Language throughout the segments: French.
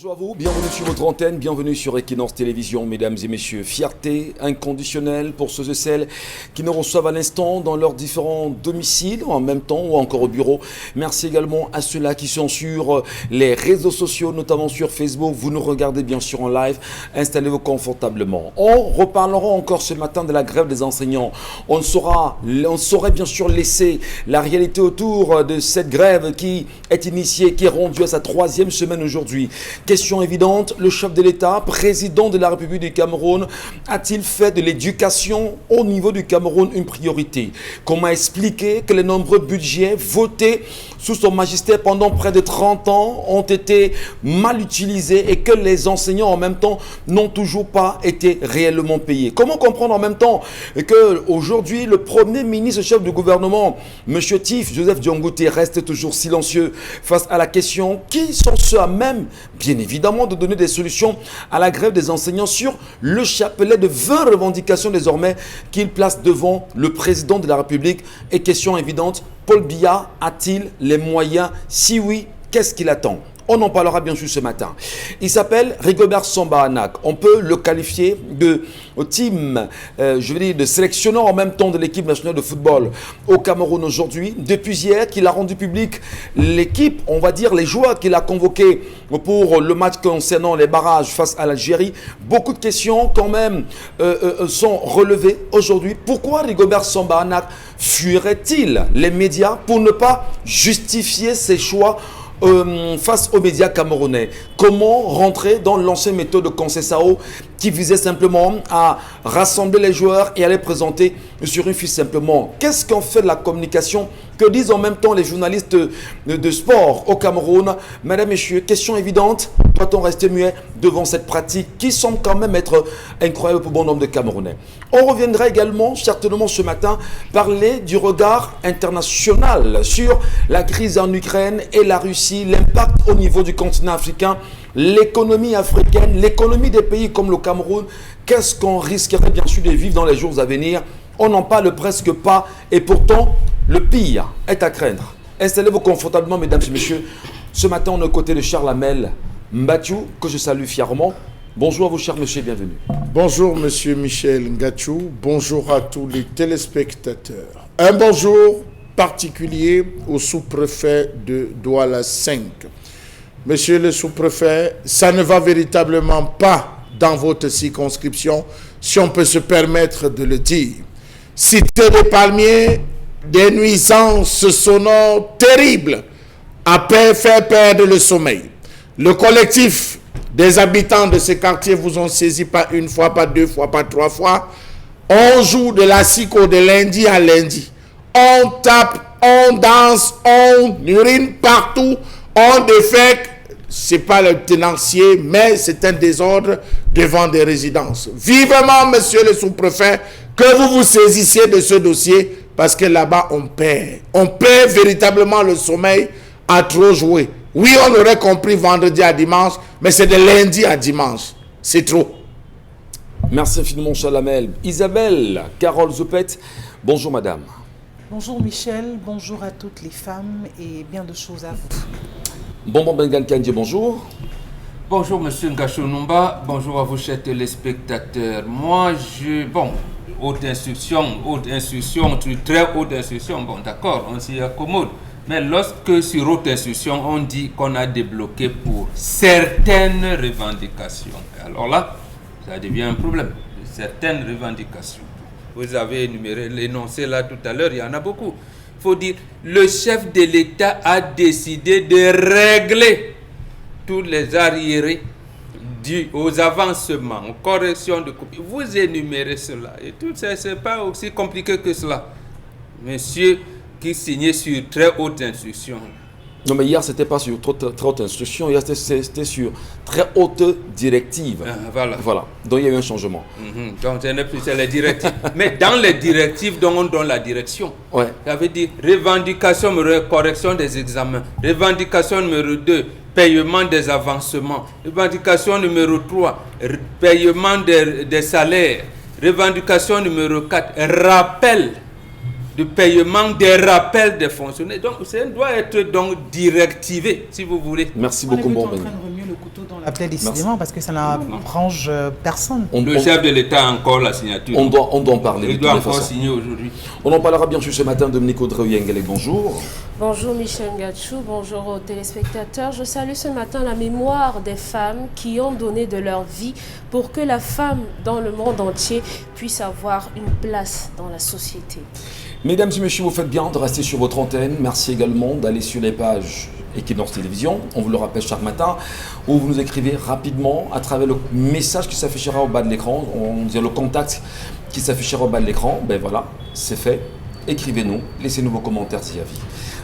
Bonjour à vous, bienvenue sur votre antenne, bienvenue sur Equinox Télévision, mesdames et messieurs. Fierté inconditionnelle pour ceux et celles qui nous reçoivent à l'instant dans leurs différents domiciles, en même temps ou encore au bureau. Merci également à ceux-là qui sont sur les réseaux sociaux, notamment sur Facebook. Vous nous regardez bien sûr en live, installez-vous confortablement. On reparlera encore ce matin de la grève des enseignants. On saurait bien sûr laisser la réalité autour de cette grève qui est initiée, qui est rendue à sa 3e semaine aujourd'hui. Question évidente, le chef de l'État, président de la République du Cameroun, a-t-il fait de l'éducation au niveau du Cameroun une priorité? Comment expliquer que les nombreux budgets votés sous son magistère pendant près de 30 ans ont été mal utilisés et que les enseignants en même temps n'ont toujours pas été réellement payés? Comment comprendre en même temps que aujourd'hui le premier ministre chef du gouvernement, M. Tif, Joseph Diangote, reste toujours silencieux face à la question qui sont ceux à même, bien évidemment, de donner des solutions à la grève des enseignants sur le chapelet de 20 revendications désormais qu'il place devant le président de la République. Et question évidente, Paul Biya a-t-il les moyens? Si oui, qu'est-ce qu'il attend? On en parlera bien sûr ce matin. Il s'appelle Rigobert Samba-Anak. On peut le qualifier de team, de sélectionneur en même temps de l'équipe nationale de football au Cameroun aujourd'hui. Depuis hier qu'il a rendu public l'équipe, on va dire les joueurs qu'il a convoqués pour le match concernant les barrages face à l'Algérie. Beaucoup de questions quand même sont relevées aujourd'hui. Pourquoi Rigobert Samba-Anak fuirait-il les médias pour ne pas justifier ses choix face aux médias camerounais? Comment rentrer dans l'ancienne méthode de Conceição qui visait simplement à rassembler les joueurs et à les présenter sur une fiche simplement? Qu'est-ce qu'on fait de la communication? Que disent en même temps les journalistes de sport au Cameroun? Mesdames et messieurs, question évidente, doit-on rester muet devant cette pratique qui semble quand même être incroyable pour bon nombre de Camerounais? On reviendra également, certainement ce matin, parler du regard international sur la crise en Ukraine et la Russie, l'impact au niveau du continent africain, l'économie africaine, l'économie des pays comme le Cameroun. Qu'est-ce qu'on risquerait bien sûr de vivre dans les jours à venir? On n'en parle presque pas et pourtant le pire est à craindre. Installez-vous confortablement, mesdames et messieurs. Ce matin, on est aux côtés de Charles Amel Mbathiou, que je salue fièrement. Bonjour à vous, cher monsieur, bienvenue. Bonjour, monsieur Michel Ngachou. Bonjour à tous les téléspectateurs. Un bonjour particulier au sous-préfet de Douala 5. Monsieur le sous-préfet, ça ne va véritablement pas dans votre circonscription, si on peut se permettre de le dire. Cité des palmiers, des nuisances sonores terribles à faire perdre le sommeil. Le collectif des habitants de ce quartier vous ont saisi pas une fois, pas deux fois, pas trois fois. On joue de la psycho de lundi à lundi. On tape, on danse, on urine partout, on défèque. Ce n'est pas le tenancier, mais c'est un désordre devant des résidences. Vivement, monsieur le sous-préfet, que vous vous saisissiez de ce dossier, parce que là-bas, on perd. On perd véritablement le sommeil à trop jouer. Oui, on aurait compris vendredi à dimanche, mais c'est de lundi à dimanche. C'est trop. Merci infiniment, Charles Amel. Isabelle Carole Zoupet, bonjour madame. Bonjour Michel, bonjour à toutes les femmes et bien de choses à vous. Bonbon Bengal Kandji, bonjour. Bonjour monsieur Ngachou Numba, bonjour à vous chers téléspectateurs. Moi, haute instruction, très haute instruction, bon d'accord, on s'y accommode. Mais lorsque sur haute instruction, on dit qu'on a débloqué pour certaines revendications, alors là, ça devient un problème. Certaines revendications. Vous avez énuméré l'énoncé là tout à l'heure, il y en a beaucoup. Il faut dire, le chef de l'État a décidé de régler tous les arriérés dus aux avancements, aux corrections de copies. Vous énumérez cela. Et tout ça, ce n'est pas aussi compliqué que cela. Monsieur qui signait sur très haute instruction. Non, mais hier, ce n'était pas sur très haute instruction, hier, c'était sur très haute directive. Voilà. Donc, il y a eu un changement. Donc, ce n'est plus les directives. Mais dans les directives, dont on donne la direction, ça veut dire revendication numéro 1, correction des examens. Revendication numéro 2, paiement des avancements. Revendication numéro 3, paiement des salaires. Revendication numéro 4, rappel de paiement des rappels des fonctionnaires. Donc, ça doit être donc directivé, si vous voulez. Merci beaucoup, bon. On est en train de remuer le le couteau dans la plaie décidément parce que ça n'arrange personne. Le chef de l'État a encore la signature. On doit en parler. Il doit encore signer aujourd'hui. On en parlera bien sûr ce matin. Dominique Audrey-Yengele, bonjour. Bonjour Michel Ngachou, bonjour aux téléspectateurs. Je salue ce matin la mémoire des femmes qui ont donné de leur vie pour que la femme dans le monde entier puisse avoir une place dans la société. Mesdames et messieurs, vous faites bien de rester sur votre antenne. Merci également d'aller sur les pages Equinox Télévision, on vous le rappelle chaque matin, où vous nous écrivez rapidement à travers le message qui s'affichera au bas de l'écran, on dit le contact qui s'affichera au bas de l'écran. Ben voilà, c'est fait. Écrivez-nous, laissez-nous vos commentaires et avis.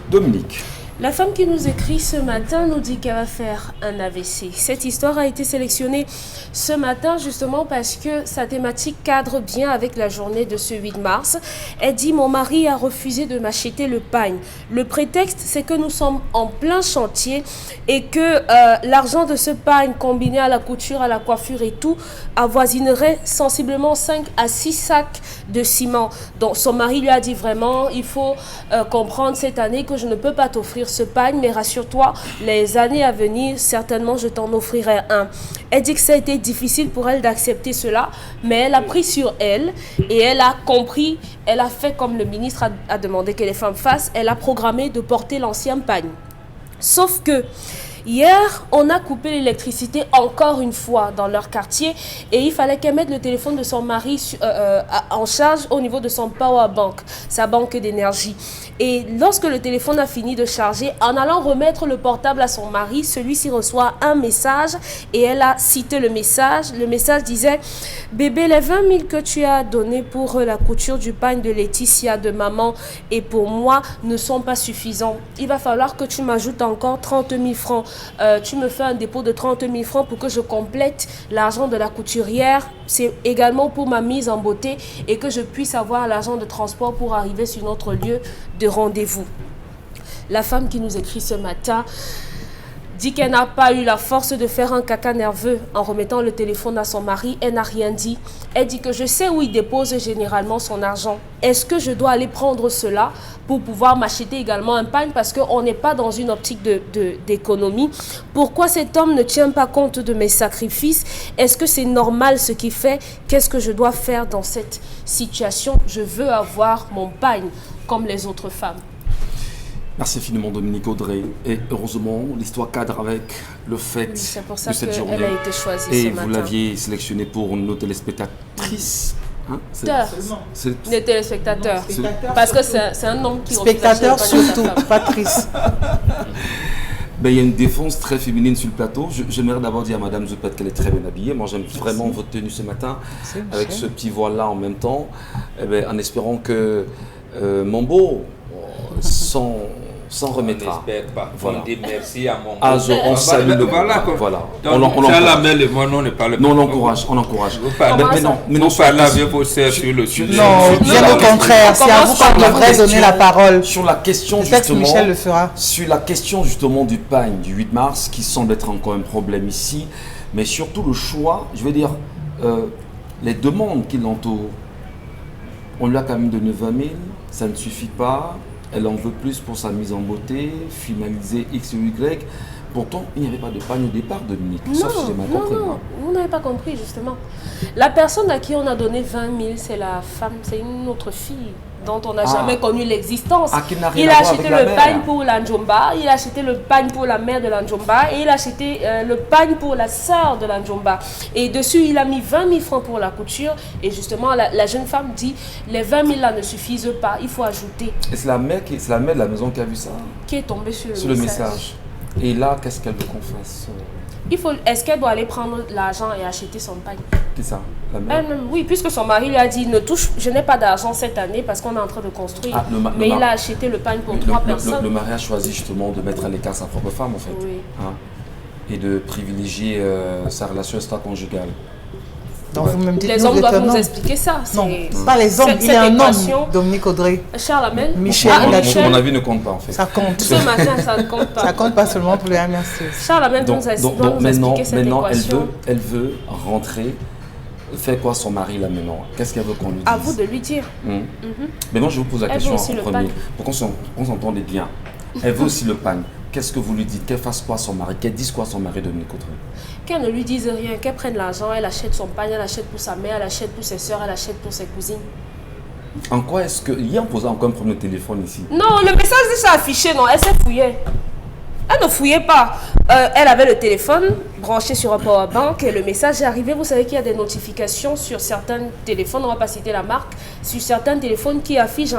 Dominique. La femme qui nous écrit ce matin nous dit qu'elle va faire un AVC. Cette histoire a été sélectionnée ce matin justement parce que sa thématique cadre bien avec la journée de ce 8 mars. Elle dit « Mon mari a refusé de m'acheter le pagne. Le prétexte, c'est que nous sommes en plein chantier et que l'argent de ce pagne combiné à la couture, à la coiffure et tout avoisinerait sensiblement 5 à 6 sacs de ciment. » Donc son mari lui a dit vraiment « Il faut comprendre cette année que je ne peux pas t'offrir ce pagne, mais rassure-toi, les années à venir, certainement, je t'en offrirai un. » Elle dit que ça a été difficile pour elle d'accepter cela, mais elle a pris sur elle et elle a compris, elle a fait comme le ministre a demandé que les femmes fassent, elle a programmé de porter l'ancien pagne. Sauf que hier, on a coupé l'électricité encore une fois dans leur quartier et il fallait qu'elle mette le téléphone de son mari en charge au niveau de son power bank, sa banque d'énergie. Et lorsque le téléphone a fini de charger, en allant remettre le portable à son mari, celui-ci reçoit un message et elle a cité le message. Le message disait « Bébé, les 20 000 que tu as donnés pour la couture du pagne de Laetitia, de maman et pour moi ne sont pas suffisants. Il va falloir que tu m'ajoutes encore 30 000 francs. Tu me fais un dépôt de 30 000 francs pour que je complète l'argent de la couturière. C'est également pour ma mise en beauté et que je puisse avoir l'argent de transport pour arriver sur notre lieu de rendez-vous. » La femme qui nous écrit ce matin dit qu'elle n'a pas eu la force de faire un caca nerveux en remettant le téléphone à son mari. Elle n'a rien dit. Elle dit que je sais où il dépose généralement son argent. Est-ce que je dois aller prendre cela pour pouvoir m'acheter également un pagne parce qu'on n'est pas dans une optique d'économie? Pourquoi cet homme ne tient pas compte de mes sacrifices? Est-ce que c'est normal ce qu'il fait? Qu'est-ce que je dois faire dans cette situation? Je veux avoir mon pagne comme les autres femmes. Merci infiniment Dominique Audrey. Et heureusement, l'histoire cadre avec le fait c'est pour ça de cette journée. Elle a été choisie et ce vous matin. l'aviez sélectionnée pour nos téléspectatrices. Hein, Les téléspectateurs. Parce que c'est un homme qui spectateurs surtout, Patrice. Ben, il y a une défense très féminine sur le plateau. J'aimerais d'abord dire à Madame Zoupet qu'elle est très bien habillée. Moi, j'aime vraiment votre tenue ce matin, avec ce petit voile-là en même temps, en espérant que Mambo s'en remettra. On n'espère pas. Voilà. On dit merci à Mambo. On salue le voilà. Voilà. Donc, on l'amène, moi, non, on ne parle pas. Non, on l'encourage. Mais non, parlez avec vos sœurs sur le sujet. Non, bien au contraire. C'est à vous qu'on devrait donner la parole. Sur la question justement, Michel le fera. Sur la question justement du pagne du 8 mars, qui semble être encore un problème ici, mais surtout le choix, je veux dire, les demandes qui l'entourent. On lui a quand même donné 20 000, ça ne suffit pas. Elle en veut plus pour sa mise en beauté, finaliser X ou Y. Pourtant, il n'y avait pas de pagne au départ, Dominique. Sauf si j'ai mal compris. Non, vous n'avez pas compris, justement. La personne à qui on a donné 20 000, c'est la femme, c'est une autre fille dont on n'a jamais connu l'existence. Il a acheté le pagne pour la Njomba, il a acheté le pagne pour la mère de la Njomba et il a acheté le pagne pour la sœur de la Njomba. Et dessus, il a mis 20 000 francs pour la couture. Et justement, la jeune femme dit, les 20 000 là ne suffisent pas, il faut ajouter. Et c'est la mère de la maison qui a vu ça? Qui est tombée sur le message. Et là, qu'est-ce qu'elle veut qu'on fasse? Est-ce qu'elle doit aller prendre l'argent et acheter son pagne? C'est ça, la mère? Oui, puisque son mari lui a dit, je n'ai pas d'argent cette année parce qu'on est en train de construire. Mais il a acheté le pagne pour 3 personnes. Le mari a choisi justement de mettre à l'écart sa propre femme, en fait. Oui. Hein, et de privilégier sa relation extra-conjugale. Donc vous me dites, les hommes doivent nous expliquer ça. Non, pas les hommes, il y a un homme, Dominique Audrey. Charles Amel. Michel. Mon avis ne compte pas, en fait. Ça compte. Ce matin, ça ne compte pas. Ça compte pas seulement pour les remercier. Charles Amel doit nous expliquer cette équation. Elle veut rentrer. Fait quoi son mari là maintenant? Qu'est-ce qu'elle veut qu'on lui dise? À vous de lui dire. Mais moi je vous pose la question en premier. Pour qu'on s'entende bien. Elle veut aussi le pagne. qu'est-ce que vous lui dites? Qu'elle fasse quoi à son mari? Qu'elle dise quoi à son mari, Dominique Audrey? Qu'elle ne lui dise rien, qu'elle prenne l'argent, elle achète son pain, elle achète pour sa mère, elle achète pour ses soeurs, elle achète pour ses cousines. En quoi est-ce que... Hier, on posait encore un problème de téléphone ici. Non, le message s'est affiché, non, elle s'est fouillée. Elle ne fouillait pas. Elle avait le téléphone branché sur un powerbank et le message est arrivé. Vous savez qu'il y a des notifications sur certains téléphones, on ne va pas citer la marque, sur certains téléphones qui affichent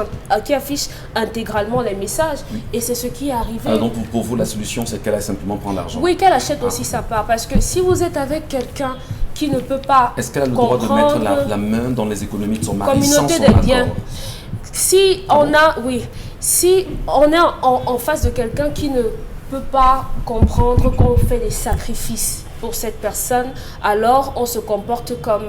intégralement les messages. Oui. Et c'est ce qui est arrivé. Alors donc pour vous, la solution, c'est qu'elle aille simplement prendre l'argent. Oui, qu'elle achète aussi sa part. Parce que si vous êtes avec quelqu'un qui ne peut pas... Est-ce qu'elle a le droit de mettre la main dans les économies de son mari sans son accord? Biens. Si on est en face de quelqu'un qui ne peut pas comprendre qu'on fait des sacrifices pour cette personne, alors on se comporte comme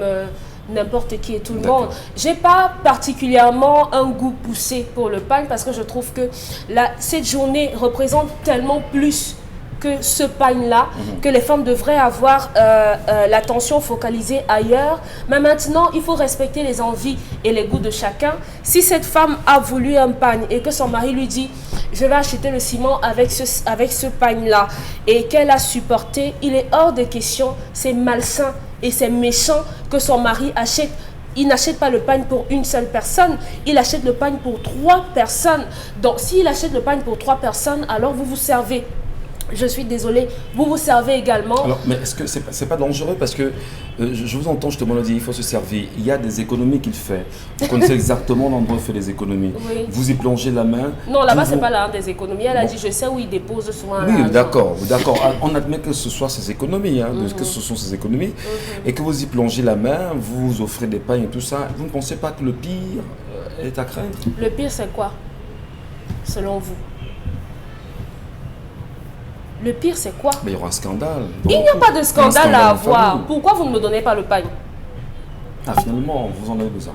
n'importe qui et tout le monde. J'ai pas particulièrement un goût poussé pour le pain parce que je trouve que cette journée représente tellement plus que ce pain-là, que les femmes devraient avoir l'attention focalisée ailleurs. Mais maintenant, il faut respecter les envies et les goûts de chacun. Si cette femme a voulu un pain et que son mari lui dit « je vais acheter le ciment avec ce pain-là » et qu'elle a supporté, il est hors de question, c'est malsain et c'est méchant que son mari achète. Il n'achète pas le pain pour une seule personne, il achète le pain pour 3 personnes. Donc, s'il achète le pain pour 3 personnes, alors vous vous servez. Je suis désolée, vous vous servez également. Alors, mais est-ce que c'est pas dangereux parce que je vous entends justement le dire, il faut se servir. Il y a des économies qu'il fait. Vous connaissez exactement l'endroit où il fait les économies. Oui. Vous y plongez la main. Non, là-bas, c'est pas là des économies. Elle a dit, je sais où il dépose souvent. Oui, d'accord. On admet que ce soit ses économies, que ce sont ses économies, et que vous y plongez la main, vous offrez des pains et tout ça. Vous ne pensez pas que le pire est à craindre? Le pire, c'est quoi, selon vous? Le pire, c'est quoi? Mais il y aura un scandale. Il n'y a pas de scandale à avoir. Pourquoi vous ne me donnez pas le pain? Ah, finalement, vous en avez besoin.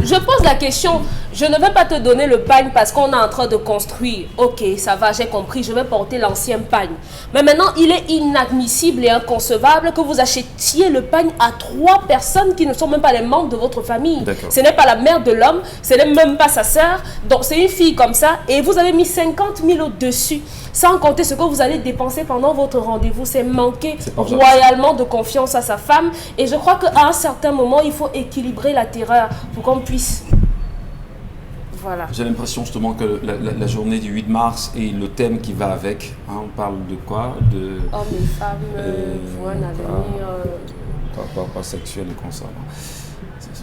Je pose la question, je ne vais pas te donner le pain parce qu'on est en train de construire. Ok, ça va, j'ai compris, je vais porter l'ancien pain. Mais maintenant, il est inadmissible et inconcevable que vous achetiez le pain à 3 personnes qui ne sont même pas les membres de votre famille. Ce n'est pas la mère de l'homme, ce n'est même pas sa sœur. Donc, c'est une fille comme ça et vous avez mis 50 000 au-dessus. Sans compter ce que vous allez dépenser pendant votre rendez-vous. C'est manquer royalement de confiance à sa femme. Et je crois qu'à un certain moment, il faut équilibrer la terreur pour qu'on puisse... Voilà. J'ai l'impression justement que la journée du 8 mars et le thème qui va avec, on parle de quoi? De hommes et femmes, pour un avenir... Pas sexuel et comme ça.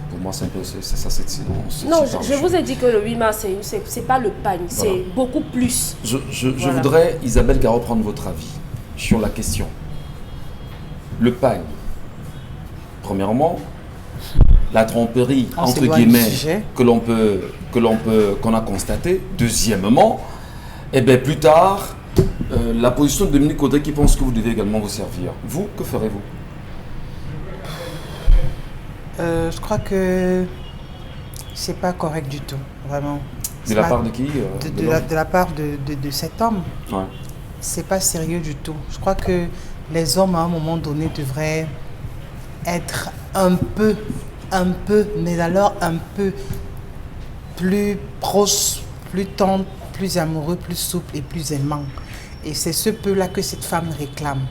Pour moi, c'est un peu ça, c'est non, je vous ai dit que le 8 mars, c'est pas le pain, c'est beaucoup plus. Je voudrais, Isabelle Garot, prendre votre avis sur la question. Le pain, premièrement, la tromperie, entre guillemets, qu'on a constaté. Deuxièmement, et bien plus tard, la position de Dominique Audrey qui pense que vous devez également vous servir. Vous, que ferez-vous? Je crois que c'est pas correct du tout, vraiment. De la part de qui? De la part de cet homme. Ouais. C'est pas sérieux du tout. Je crois que les hommes, à un moment donné, devraient être un peu, mais alors un peu plus proches, plus tendres, plus amoureux, plus souples et plus aimants. Et c'est ce peu-là que cette femme réclame.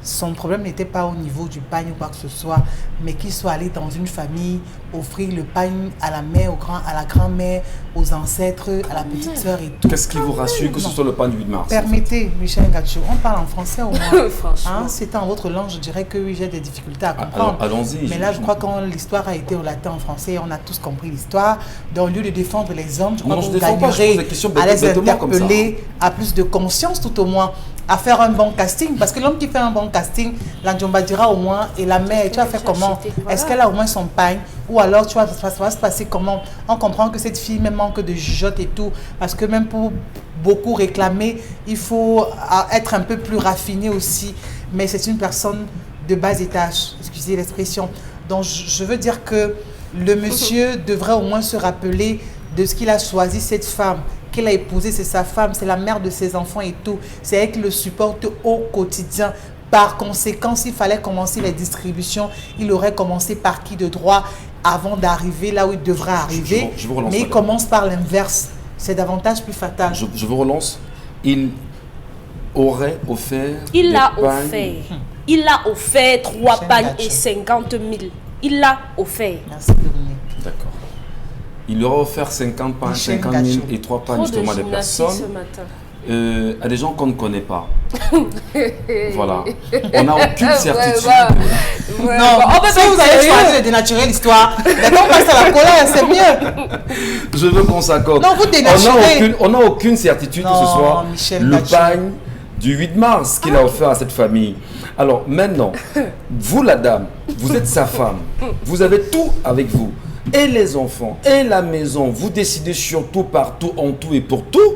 Son problème n'était pas au niveau du pain ou quoi que ce soit, mais qu'il soit allé dans une famille, offrir le pain à la mère, à la grand-mère, aux ancêtres, à la petite sœur et tout. Qu'est-ce qui vous rassure que ce soit le pain du 8 mars? Permettez, Michel Ngachou, on parle en français au moins. Franchement. C'est en votre langue, je dirais que oui, j'ai des difficultés à comprendre. Allons-y. Mais là, je crois que l'histoire a été relatée en français, on a tous compris l'histoire. Donc, au lieu de défendre les hommes, je crois que vous gagnerez à les interpeller, à plus de conscience tout au moins, à faire un bon casting. Parce que l'homme qui fait un bon casting, la Djomba dira au moins, et la mère, tu vas faire comment? Est-ce qu'elle a au moins son pain? Ou alors, tu vois, ça va se passer comment? On comprend que cette fille même manque de jugeote et tout. Parce que même pour beaucoup réclamer, il faut être un peu plus raffiné aussi. Mais c'est une personne de bas étage, excusez l'expression. Donc, je veux dire que le monsieur devrait au moins se rappeler de ce qu'il a choisi cette femme. Qu'il a épousée, c'est sa femme, c'est la mère de ses enfants et tout. C'est elle qui le supporte au quotidien. Par conséquent, s'il fallait commencer les distributions, il aurait commencé par qui de droit avant d'arriver là où il devrait arriver. Je vous relance, mais il commence par l'inverse. C'est davantage plus fatal. Je vous relance. aurait offert. Il l'a offert. Il l'a offert 3 pagnes et 50 000. Il l'a offert. Merci de venir. D'accord. Il leur a offert 50 pagnes, 50 000 et 3 pagnes justement à des personnes. À des gens qu'on ne connaît pas. Voilà. On n'a aucune certitude. Non, on peut pas vous allez choisir de dénaturer l'histoire. Maintenant, on passe à la colère, c'est mieux. Je veux qu'on s'accorde. Non, vous dénaturez. On n'a aucune certitude que ce soit le pagne du 8 mars qu'il a offert à cette famille. Alors maintenant, vous la dame, vous êtes sa femme. Vous avez tout avec vous. Et les enfants, et la maison. Vous décidez sur tout, partout, en tout et pour tout.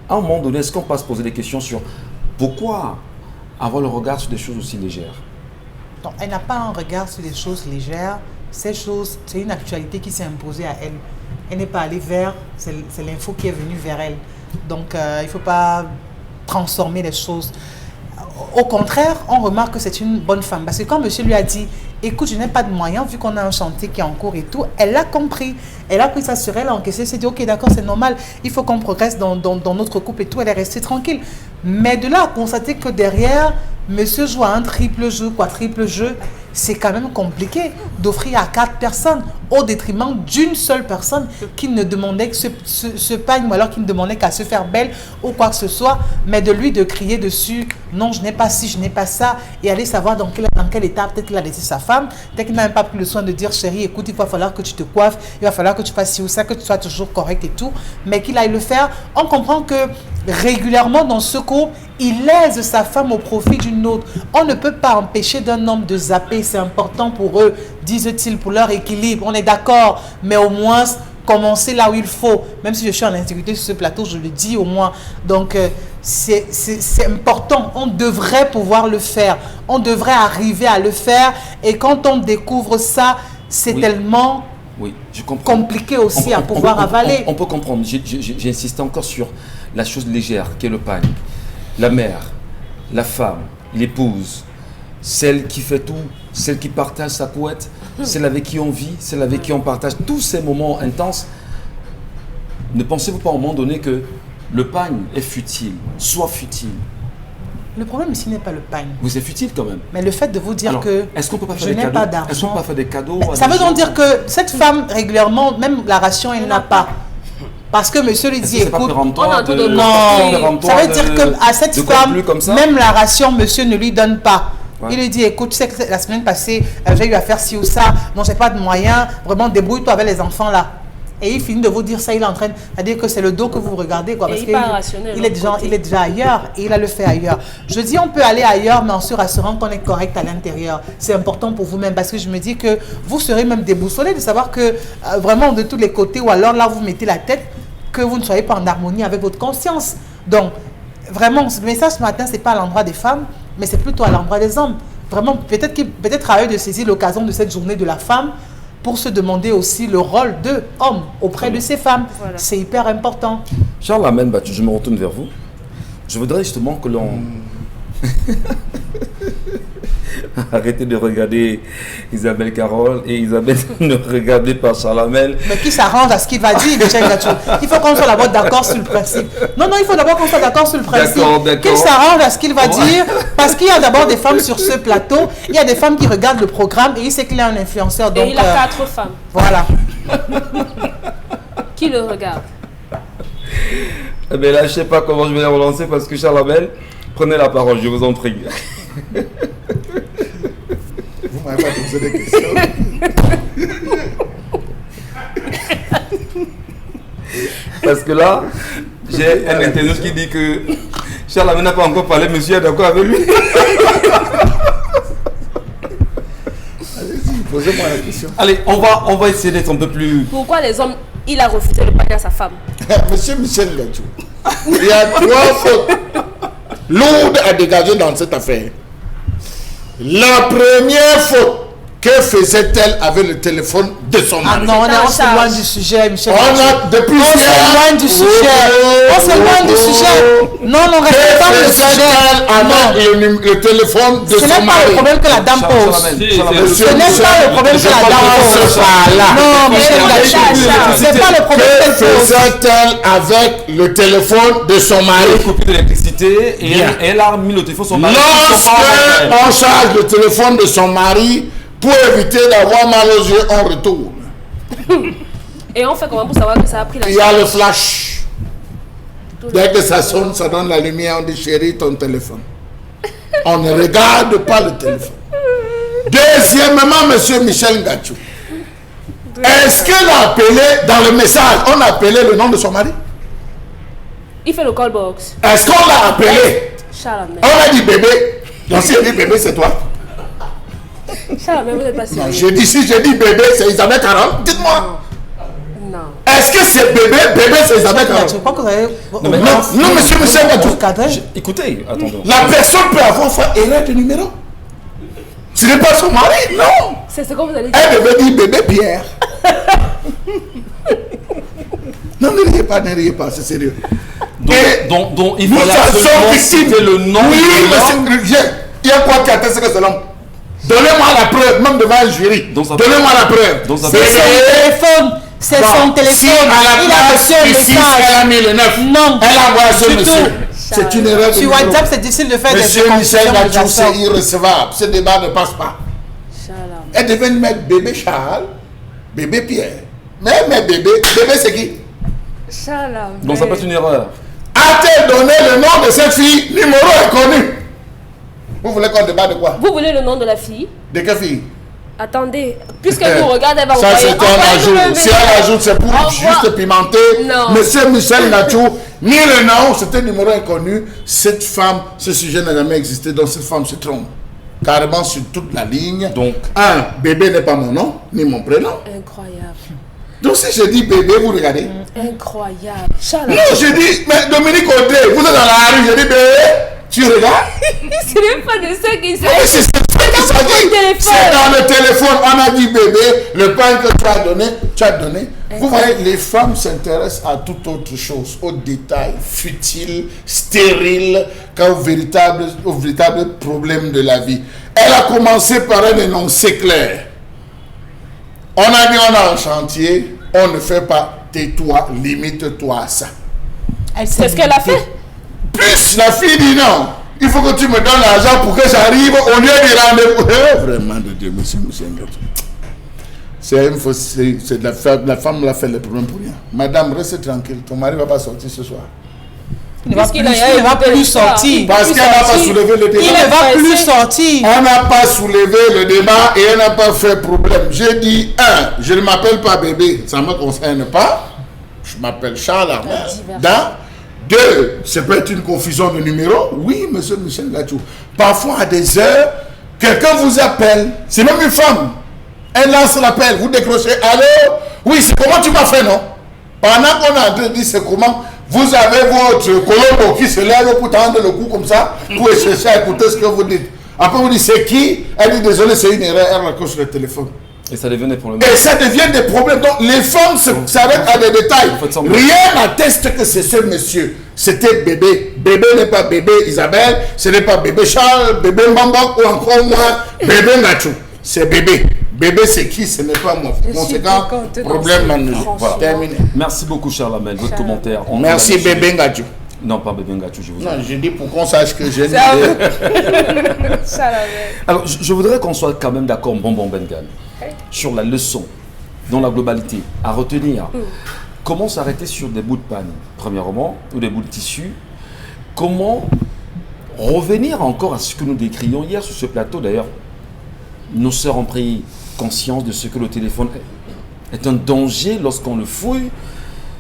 À un moment donné, est-ce qu'on peut se poser des questions sur pourquoi avoir le regard sur des choses aussi légères? Non, elle n'a pas un regard sur des choses légères. Ces choses, c'est une actualité qui s'est imposée à elle. Elle n'est pas allée vers, c'est l'info qui est venue vers elle. Donc, il ne faut pas transformer les choses. Au contraire, on remarque que c'est une bonne femme. Parce que quand monsieur lui a dit, écoute, je n'ai pas de moyens, vu qu'on a un chantier qui est en cours et tout, elle l'a compris. Elle a pris ça sur elle, elle a encaissé, elle s'est dit, ok, d'accord, c'est normal, il faut qu'on progresse dans notre couple et tout. Elle est restée tranquille. Mais de là à constater que derrière, monsieur joue à un triple jeu, quadruple jeu, c'est quand même compliqué d'offrir à 4 personnes au détriment d'une seule personne qui ne demandait que ce pagne ou alors qui ne demandait qu'à se faire belle ou quoi que ce soit, mais de lui de crier dessus, non, je n'ai pas ci, je n'ai pas ça, et aller savoir dans quel état peut-être qu'il a laissé sa femme, peut-être qu'il n'a même pas pris le soin de dire, chérie, écoute, il va falloir que tu te coiffes, il va falloir que tu fasses ci ou ça, que tu sois toujours correct et tout, mais qu'il aille le faire. On comprend que régulièrement dans ce couple, il lèse sa femme au profit d'une autre. On ne peut pas empêcher d'un homme de zapper, c'est important pour eux, disent-ils, pour leur équilibre. On est d'accord, mais au moins commencer là où il faut. Même si je suis en intégrité sur ce plateau, je le dis au moins. Donc, c'est important. On devrait pouvoir le faire. On devrait arriver à le faire. Et quand on découvre ça, c'est tellement compliqué aussi à pouvoir avaler. On peut comprendre. J'insiste encore sur la chose légère qu'est le pagne. La mère, la femme, l'épouse, celle qui fait tout, celle qui partage sa couette, celle avec qui on vit, celle avec qui on partage tous ces moments intenses. Ne pensez-vous pas à un moment donné que le pagne est futile, soit futile? Le problème ici n'est pas le pagne. Vous êtes futile quand même. Mais le fait de vous dire alors, que est-ce qu'on peut pas faire je n'ai pas d'argent. Est-ce qu'on peut pas faire des cadeaux? Ça veut donc dire que cette femme, régulièrement, même la ration, elle n'a pas. Parce que monsieur lui dit, écoute, non, ça veut dire qu'à cette femme, même la ration, monsieur ne lui donne pas. Ouais. Il lui dit, écoute, tu sais que la semaine passée, j'ai eu à faire ci ou ça, non, j'ai pas de moyens, vraiment débrouille-toi avec les enfants là. Et il finit de vous dire ça, il est en train de dire que c'est le dos que vous regardez, quoi, parce qu'il est déjà ailleurs et il a le fait ailleurs. Je dis, on peut aller ailleurs, mais en se rassurant qu'on est correct à l'intérieur. C'est important pour vous-même, parce que je me dis que vous serez même déboussolé de savoir que vraiment de tous les côtés, ou alors là vous mettez la tête, que vous ne soyez pas en harmonie avec votre conscience. Donc, vraiment, le message ce matin, ce n'est pas à l'endroit des femmes, mais c'est plutôt à l'endroit des hommes. Vraiment, peut-être à eux de saisir l'occasion de cette journée de la femme pour se demander aussi le rôle d'homme auprès de ces femmes. Voilà. C'est hyper important. Charles Amen Battu, je me retourne vers vous. Je voudrais justement que l'on... Arrêtez de regarder Isabelle Carole et Isabelle ne regardez pas Charlamel. Mais qui s'arrange à ce qu'il va dire, Michel Gachou. Il faut qu'on soit d'abord d'accord sur le principe. Non, il faut d'abord qu'on soit d'accord sur le principe. Qu'il s'arrange à ce qu'il va dire, parce qu'il y a d'abord des femmes sur ce plateau, il y a des femmes qui regardent le programme et il sait qu'il est un influenceur. Donc, et il a 4 femmes. Voilà. Qui le regarde? Eh bien là, je ne sais pas comment je vais les relancer parce que Charlamel, prenez la parole, je vous en prie. Vous m'avez pas posé des questions. Parce que là, j'ai un internaute qui dit que Charles n'a pas encore parlé, monsieur est d'accord avec lui. Allez-y, posez-moi la question. Allez, on va essayer d'être un peu plus... Pourquoi les hommes, il a refusé le panier à sa femme? Monsieur Michel Gachou, il y a 3 fautes lourdes à dégager dans cette affaire. La première faute, Que faisait-elle avec le téléphone de son mari? Ah non, on s'éloigne du sujet, Michel. On s'éloigne du sujet. On s'éloigne du sujet. Non, non, restez dans le sujet. Avec le téléphone de son mari. Ce n'est pas le problème que la dame pose. Ce n'est pas le problème que la dame pose. Non, Michel Gachou, c'est pas le problème qu'elle pose. Que faisait-elle avec le téléphone de son mari? Elle a coupé de l'électricité et elle a mis le téléphone de son mari. Lorsqu'on charge le téléphone de son mari, pour éviter d'avoir mal aux yeux, on retourne. Et on fait comment pour savoir que ça a pris la charge? Il y a le flash. Dès que ça sonne, ça donne la lumière, on dit chérie, ton téléphone. On ne regarde pas le téléphone. Deuxièmement, monsieur Michel Gachou, est-ce qu'elle a appelé dans le message, on a appelé le nom de son mari? Il fait le call box. Est-ce qu'on l'a appelé? Charlemagne. On a dit bébé. Donc si elle dit bébé, c'est toi. Charlemagne, vous n'êtes pas sérieux. Non, si j'ai dit bébé, c'est Isabelle Caron. Dites-moi. Non. Est-ce que c'est bébé? Bébé, c'est Isabelle Caron. Je crois que vous avez... Non, monsieur Gachou. Écoutez, attendez. La personne peut avoir fait erreur de numéro. Ce n'est pas son mari, non. C'est ce que vous allez dire. Elle devait dire bébé Pierre. Non, ne riez pas, c'est sérieux. Donc il nous faut sommes citer le nom. Oui, monsieur, il y a quoi qui atteste que c'est l'homme? Donnez-moi la preuve, même devant un jury. Donnez-moi la preuve. C'est son téléphone. C'est son téléphone. Si à la place ici, elle a mis le 9. Non. Elle a envoyé ce monsieur. C'est une erreur de Sur numéro. WhatsApp, c'est difficile de faire des Monsieur Michel Gachou, c'est irrecevable. Ce débat ne passe pas. Elle devait mettre bébé Charles, bébé Pierre. Mais bébé c'est qui? Charlemagne. Donc ça peut être une erreur. A-t-elle donné le nom de cette fille? Numéro inconnu. Vous voulez qu'on débat de quoi? Vous voulez le nom de la fille? De quelle fille? Attendez, puisqu'elle vous regarde, elle va ça, envoyer. Ça, c'est un ajout. Si elle ajoute, c'est pour juste pimenter. Non. Monsieur Michel Gachou, ni le nom, c'était un numéro inconnu. Cette femme, ce sujet n'a jamais existé, donc cette femme se trompe. Carrément sur toute la ligne. Donc, bébé n'est pas mon nom, ni mon prénom. Incroyable. Donc si je dis bébé, vous regardez. Incroyable. Charlemagne. Non, je dis, mais Dominique Audrey, vous êtes dans la rue, je dis bébé, tu regardes. Ce n'est pas de ça qu'il s'agit. C'est ça qu'il s'agit. C'est dans le téléphone, on a dit bébé, le pain que tu as donné. Vous voyez, les femmes s'intéressent à toute autre chose, aux détails futiles, stériles, qu'au véritable problème de la vie. Elle a commencé par un énoncé clair. On a dit on a un chantier, on ne fait pas tais-toi, limite-toi à ça. C'est ce qu'elle a fait. Plus la fille dit non, il faut que tu me donnes l'argent pour que j'arrive au lieu du rendez-vous. Vraiment de Dieu, monsieur Gachou. C'est la femme l'a fait le problème pour rien. Madame, reste tranquille, ton mari ne va pas sortir ce soir. Il ne va plus sortir. Parce qu'elle n'a pas soulevé le débat. Il ne va plus sortir. On n'a pas soulevé le débat et on n'a pas fait problème. J'ai dit, je ne m'appelle pas bébé, ça ne me concerne pas. Je m'appelle Charles Armand. 2, ça peut être une confusion de numéro. Oui, monsieur Michel Gachou. Parfois, à des heures, quelqu'un vous appelle. C'est même une femme. Elle lance l'appel. Vous décrochez. Allô? Oui, c'est comment tu m'as fait, non? Pendant qu'on a dit c'est comment, vous avez votre colombo qui se lève pour tendre le cou comme ça, pour chercher à écouter ce que vous dites. Après, vous dites c'est qui? Elle dit désolé, c'est une erreur. Elle raccroche le téléphone. Et ça devient des problèmes. Et ça devient des problèmes. Donc les femmes s'arrêtent à des détails. Rien n'atteste que c'est ce monsieur. C'était bébé. Bébé n'est pas bébé Isabelle. Ce n'est pas bébé Charles, bébé Mbambok ou encore moi, bébé Gachou. C'est bébé. Bébé c'est qui? Ce n'est pas moi. Conséquent, problème maintenant. Voilà. Terminé. Merci beaucoup Charlemagne, votre commentaire. Merci bébé Gachou. Non, pas bébé Gachou, je vous Non, je dis pour qu'on sache que j'ai... Alors, je voudrais qu'on soit quand même d'accord, Bonbon Bengal, sur la leçon, dans la globalité, à retenir. Comment s'arrêter sur des bouts de panne, premièrement, ou des bouts de tissu? Comment revenir encore à ce que nous décrions hier sur ce plateau, d'ailleurs, nos sœurs ont pris conscience de ce que le téléphone est un danger lorsqu'on le fouille.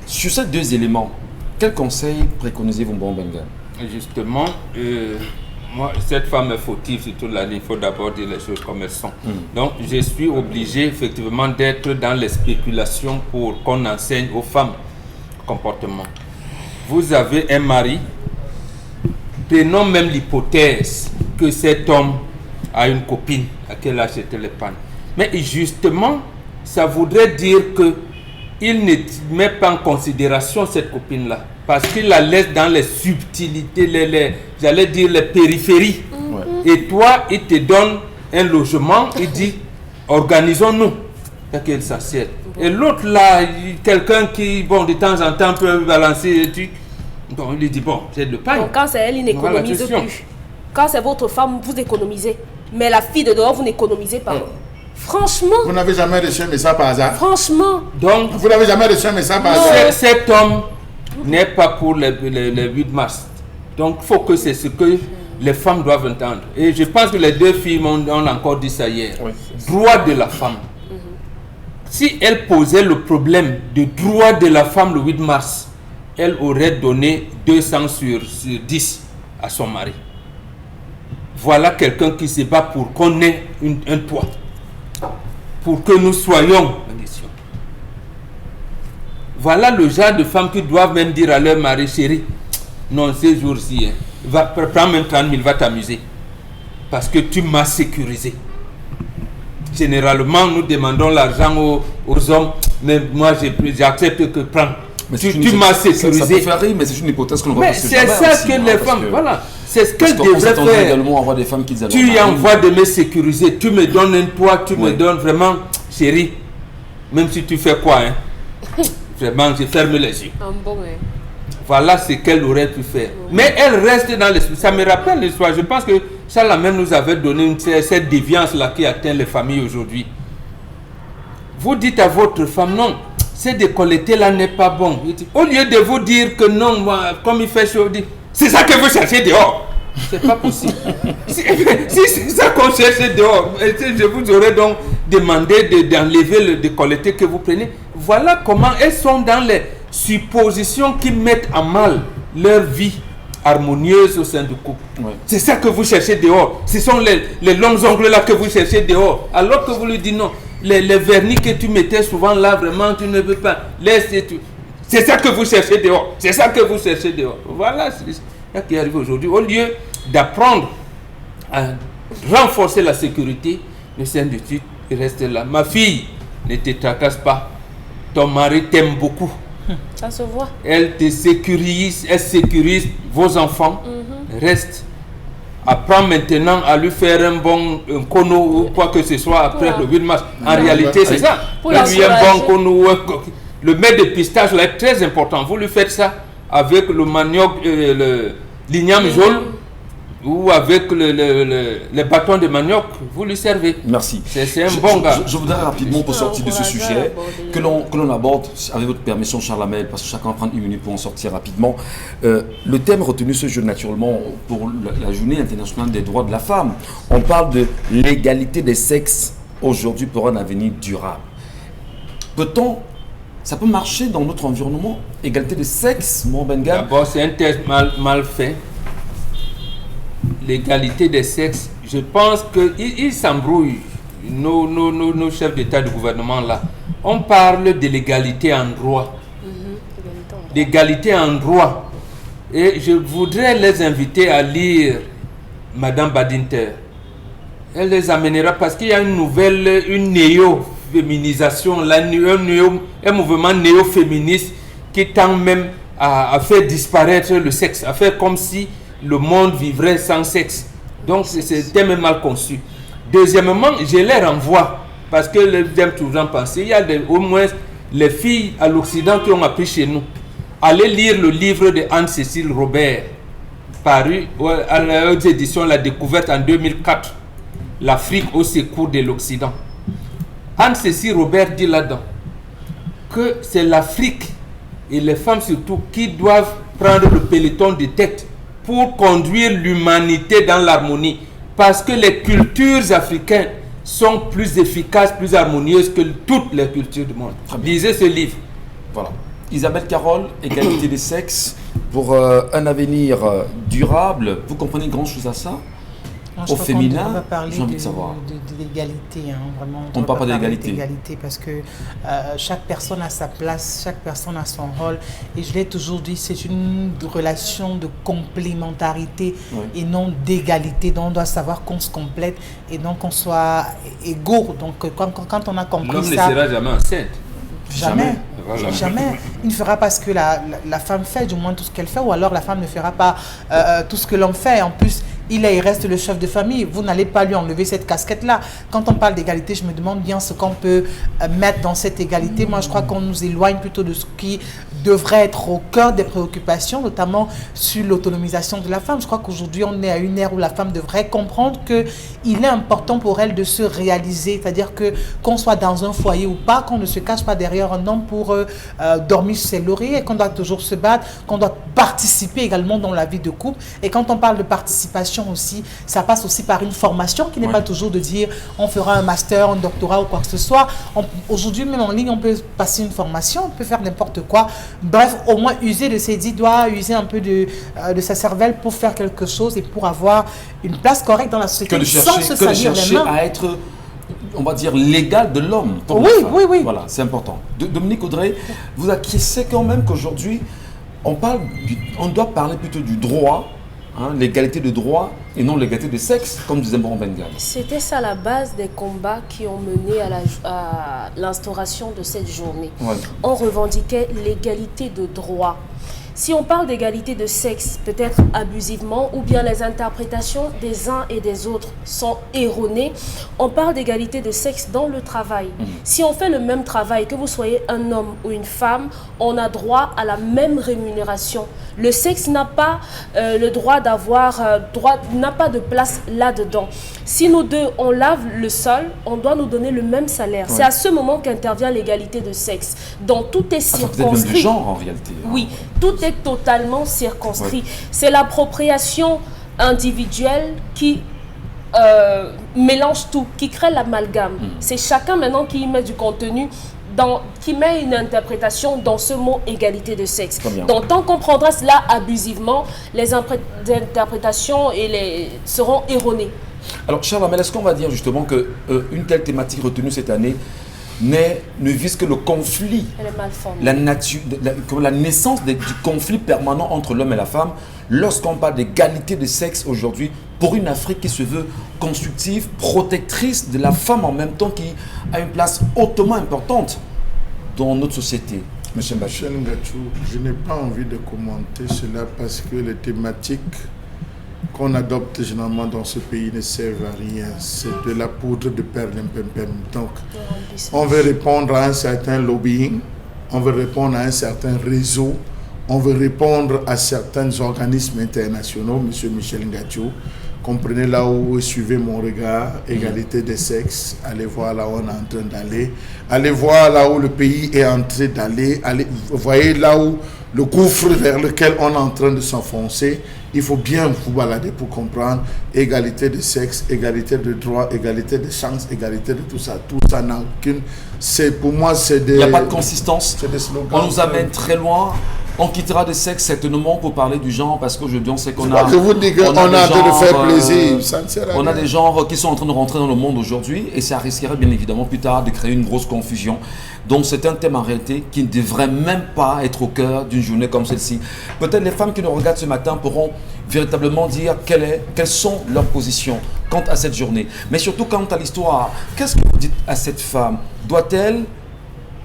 Sur ces deux éléments, quels conseils préconisez-vous, Bonbon Bengal? Justement, moi, cette femme est fautive sur toute la ligne. Il faut d'abord dire les choses comme elles sont. Donc, je suis obligé effectivement d'être dans les spéculations pour qu'on enseigne aux femmes comportement. Vous avez un mari, prenons même l'hypothèse que cet homme a une copine à qui elle a acheté les pannes. Mais justement, ça voudrait dire qu'il ne met pas en considération cette copine-là. Parce qu'il la laisse dans les subtilités, j'allais dire les périphéries. Et toi, il te donne un logement, il dit, organisons-nous. Et qu'elle s'assied. Et l'autre là, quelqu'un qui, bon, de temps en temps peut balancer des trucs. Donc il lui dit, bon, j'ai de paille. Donc quand c'est elle, il n'économise plus. Quand c'est votre femme, vous économisez. Mais la fille de dehors, vous n'économisez pas. Franchement. Vous n'avez jamais reçu un message par hasard? Franchement. Donc, vous n'avez jamais reçu un message par hasard? Cet homme n'est pas pour le 8 mars. Donc, il faut que c'est ce que les femmes doivent entendre. Et je pense que les deux filles ont encore dit ça hier. Oui, droit de la femme. Si elle posait le problème du droit de la femme le 8 mars, elle aurait donné 200 sur 10 à son mari. Voilà quelqu'un qui se bat pour qu'on ait un toit. Pour que nous soyons. Voilà le genre de femmes qui doivent même dire à leur mari, chérie, non, ces jours-ci, hein, va prendre même 30 000, va t'amuser. Parce que tu m'as sécurisé. Généralement, nous demandons l'argent aux hommes, mais moi, j'accepte que prendre. Tu m'as sécurisé. Ça peut faire rire, mais c'est une hypothèse qu'on ne va pas se faire. Mais c'est ça que les femmes, voilà. C'est ce qu'elles devraient faire. Également avoir des femmes qui tu envoies de me sécuriser, tu me donnes un toit, tu me donnes vraiment, chérie, même si tu fais quoi, hein, vraiment, je ferme les yeux. Voilà ce qu'elle aurait pu faire. Mais elle reste dans l'esprit. Ça me rappelle l'histoire. Je pense que Charles même nous avait donné cette déviance-là qui atteint les familles aujourd'hui. Vous dites à votre femme, non, ce décolleté-là n'est pas bon. Au lieu de vous dire que non, moi, comme il fait chaud, c'est ça que vous cherchez dehors. C'est pas possible. Si c'est ça qu'on cherche dehors, je vous aurais donc demandé d'enlever le décolleté que vous prenez. Voilà comment elles sont dans les suppositions qui mettent à mal leur vie harmonieuse au sein du couple. Ouais. C'est ça que vous cherchez dehors. Ce sont les longs ongles là que vous cherchez dehors. Alors que vous lui dites non, les vernis que tu mettais souvent là, vraiment tu ne veux pas. C'est ça que vous cherchez dehors. C'est ça que vous cherchez dehors. Voilà ce qui arrive aujourd'hui. Au lieu d'apprendre à renforcer la sécurité, le Saint-Étude reste là. Ma fille, ne te tracasse pas. Ton mari t'aime beaucoup. Ça se voit. Elle te sécurise, elle sécurise vos enfants. Reste. Apprends maintenant à lui faire un bon kono ou quoi que ce soit après le 8 mars. En réalité, c'est ça. Lui un bon kono. Le mets de pistache là est très important. Vous lui faites ça avec le manioc, l'igname jaune ou avec les bâtons de manioc, vous lui servez. Merci. C'est un bon gars. Je voudrais rapidement, pour sortir de ce sujet, que l'on aborde, avec votre permission, Charles Hamel, parce que chacun prend une minute pour en sortir rapidement. Le thème retenu ce jour, naturellement, pour la journée internationale des droits de la femme. On parle de l'égalité des sexes aujourd'hui pour un avenir durable. Ça peut marcher dans notre environnement, égalité de sexe, mon Bengam? D'abord, c'est un test mal fait. L'égalité des sexes, je pense qu'ils s'embrouillent, nos chefs d'État de gouvernement là. On parle de l'égalité en droit. L'égalité en droit. Et je voudrais les inviter à lire Madame Badinter. Elle les amènera parce qu'il y a une néo-féminisation, un mouvement néo-féministe qui tend même à faire disparaître le sexe, à faire comme si le monde vivrait sans sexe. Donc c'est tellement mal conçu. Deuxièmement, je les renvoie parce que j'aime toujours penser, il y a au moins les filles à l'Occident qui ont appris chez nous. Allez lire le livre de Anne-Cécile Robert, paru aux éditions La Découverte en 2004, L'Afrique au secours de l'Occident. Anne-Cécile Robert dit là-dedans que c'est l'Afrique et les femmes surtout qui doivent prendre le peloton de tête pour conduire l'humanité dans l'harmonie. Parce que les cultures africaines sont plus efficaces, plus harmonieuses que toutes les cultures du monde. Lisez ce livre. Voilà. Isabelle Carole, égalité des sexes pour un avenir durable. Vous comprenez grand chose à ça? au féminin, j'ai envie de savoir. D'égalité, vraiment. On ne parle pas d'égalité. Parce que chaque personne a sa place, chaque personne a son rôle. Et je l'ai toujours dit, c'est une relation de complémentarité et non d'égalité. Donc on doit savoir qu'on se complète et donc qu'on soit égaux. Donc quand on a compris ça... L'homme ne sera jamais enceinte. Jamais. Il ne fera pas ce que la femme fait, du moins tout ce qu'elle fait, ou alors la femme ne fera pas tout ce que l'homme fait. En plus, il reste le chef de famille. Vous n'allez pas lui enlever cette casquette-là. Quand on parle d'égalité, je me demande bien ce qu'on peut mettre dans cette égalité. Moi, je crois qu'on nous éloigne plutôt de ce qui devrait être au cœur des préoccupations, notamment sur l'autonomisation de la femme. Je crois qu'aujourd'hui, on est à une ère où la femme devrait comprendre qu'il est important pour elle de se réaliser. C'est-à-dire qu'on soit dans un foyer ou pas, qu'on ne se cache pas derrière un homme pour dormir sur ses lauriers, qu'on doit toujours se battre, qu'on doit participer également dans la vie de couple. Et quand on parle de participation aussi, ça passe aussi par une formation qui n'est pas toujours de dire on fera un master, un doctorat ou quoi que ce soit. Aujourd'hui, même en ligne, on peut passer une formation, on peut faire n'importe quoi. Bref, au moins user de ses 10 doigts, user un peu de sa cervelle pour faire quelque chose et pour avoir une place correcte dans la société sans se salir les mains. À être, on va dire, l'égal de l'homme. Oui. Voilà, c'est important. Dominique Audrey, vous acquiescez quand même qu'aujourd'hui, on doit parler plutôt du droit, l'égalité de droit et non l'égalité de sexe, comme disait Morand Bengal. C'était ça la base des combats qui ont mené à l'instauration de cette journée. On revendiquait l'égalité de droit. Si on parle d'égalité de sexe, peut-être abusivement, ou bien les interprétations des uns et des autres sont erronées, on parle d'égalité de sexe dans le travail. Si on fait le même travail, que vous soyez un homme ou une femme, on a droit à la même rémunération. Le sexe n'a pas le droit n'a pas de place là-dedans. Si nous deux, on lave le sol, on doit nous donner le même salaire. C'est à ce moment qu'intervient l'égalité de sexe. Donc tout est circonscrit. Peut-être même du genre en réalité. Oui, tout est totalement circonscrit. C'est l'appropriation individuelle qui mélange tout, qui crée l'amalgame. C'est chacun maintenant qui y met du contenu, qui met une interprétation dans ce mot égalité de sexe. Donc tant qu'on prendra cela abusivement, les interprétations seront erronées. Alors Charles Hamel, est-ce qu'on va dire justement qu'une telle thématique retenue cette année ne vise que le conflit, la naissance du conflit permanent entre l'homme et la femme, lorsqu'on parle d'égalité de sexe aujourd'hui, pour une Afrique qui se veut constructive, protectrice de la femme en même temps, qui a une place hautement importante dans notre société. Monsieur Ngachou, je n'ai pas envie de commenter cela parce que les thématiques qu'on adopte généralement dans ce pays ne servent à rien. C'est de la poudre de perlimpinpin. Donc, on veut répondre à un certain lobbying, on veut répondre à un certain réseau, on veut répondre à certains organismes internationaux. Monsieur Michel Ngachou, comprenez là où vous suivez mon regard, égalité des sexes, allez voir là où on est en train d'aller, allez voir là où le pays est en train d'aller, voyez là où le gouffre vers lequel on est en train de s'enfoncer. Il faut bien vous balader pour comprendre égalité de sexe, égalité de droit, égalité de chance, égalité de tout ça. Tout ça n'a aucune... Pour moi, c'est des... Il n'y a pas de consistance. C'est des slogans. On nous amène très loin. On quittera de sexe certainement pour parler du genre, parce qu'aujourd'hui on sait qu'on a... Je vous dis qu'on a en train de faire plaisir, ça ne sert à rien. On a des genres qui sont en train de rentrer dans le monde aujourd'hui et ça risquerait bien évidemment plus tard de créer une grosse confusion. Donc c'est un thème en réalité qui ne devrait même pas être au cœur d'une journée comme celle-ci. Peut-être les femmes qui nous regardent ce matin pourront véritablement dire quelles sont leurs positions quant à cette journée. Mais surtout quant à l'histoire, qu'est-ce que vous dites à cette femme? Doit-elle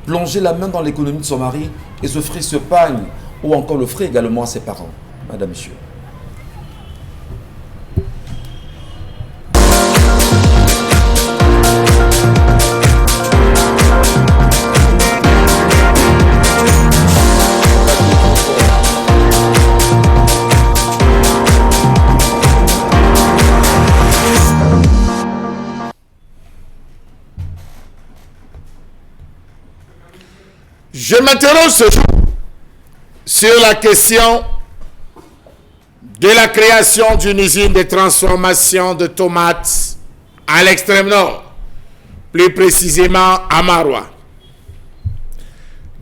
plonger la main dans l'économie de son mari et s'offrir ce pagne, ou encore l'offrir également à ses parents? Madame, monsieur. Je m'interroge ce jour sur la question de la création d'une usine de transformation de tomates à l'extrême nord, plus précisément à Maroua.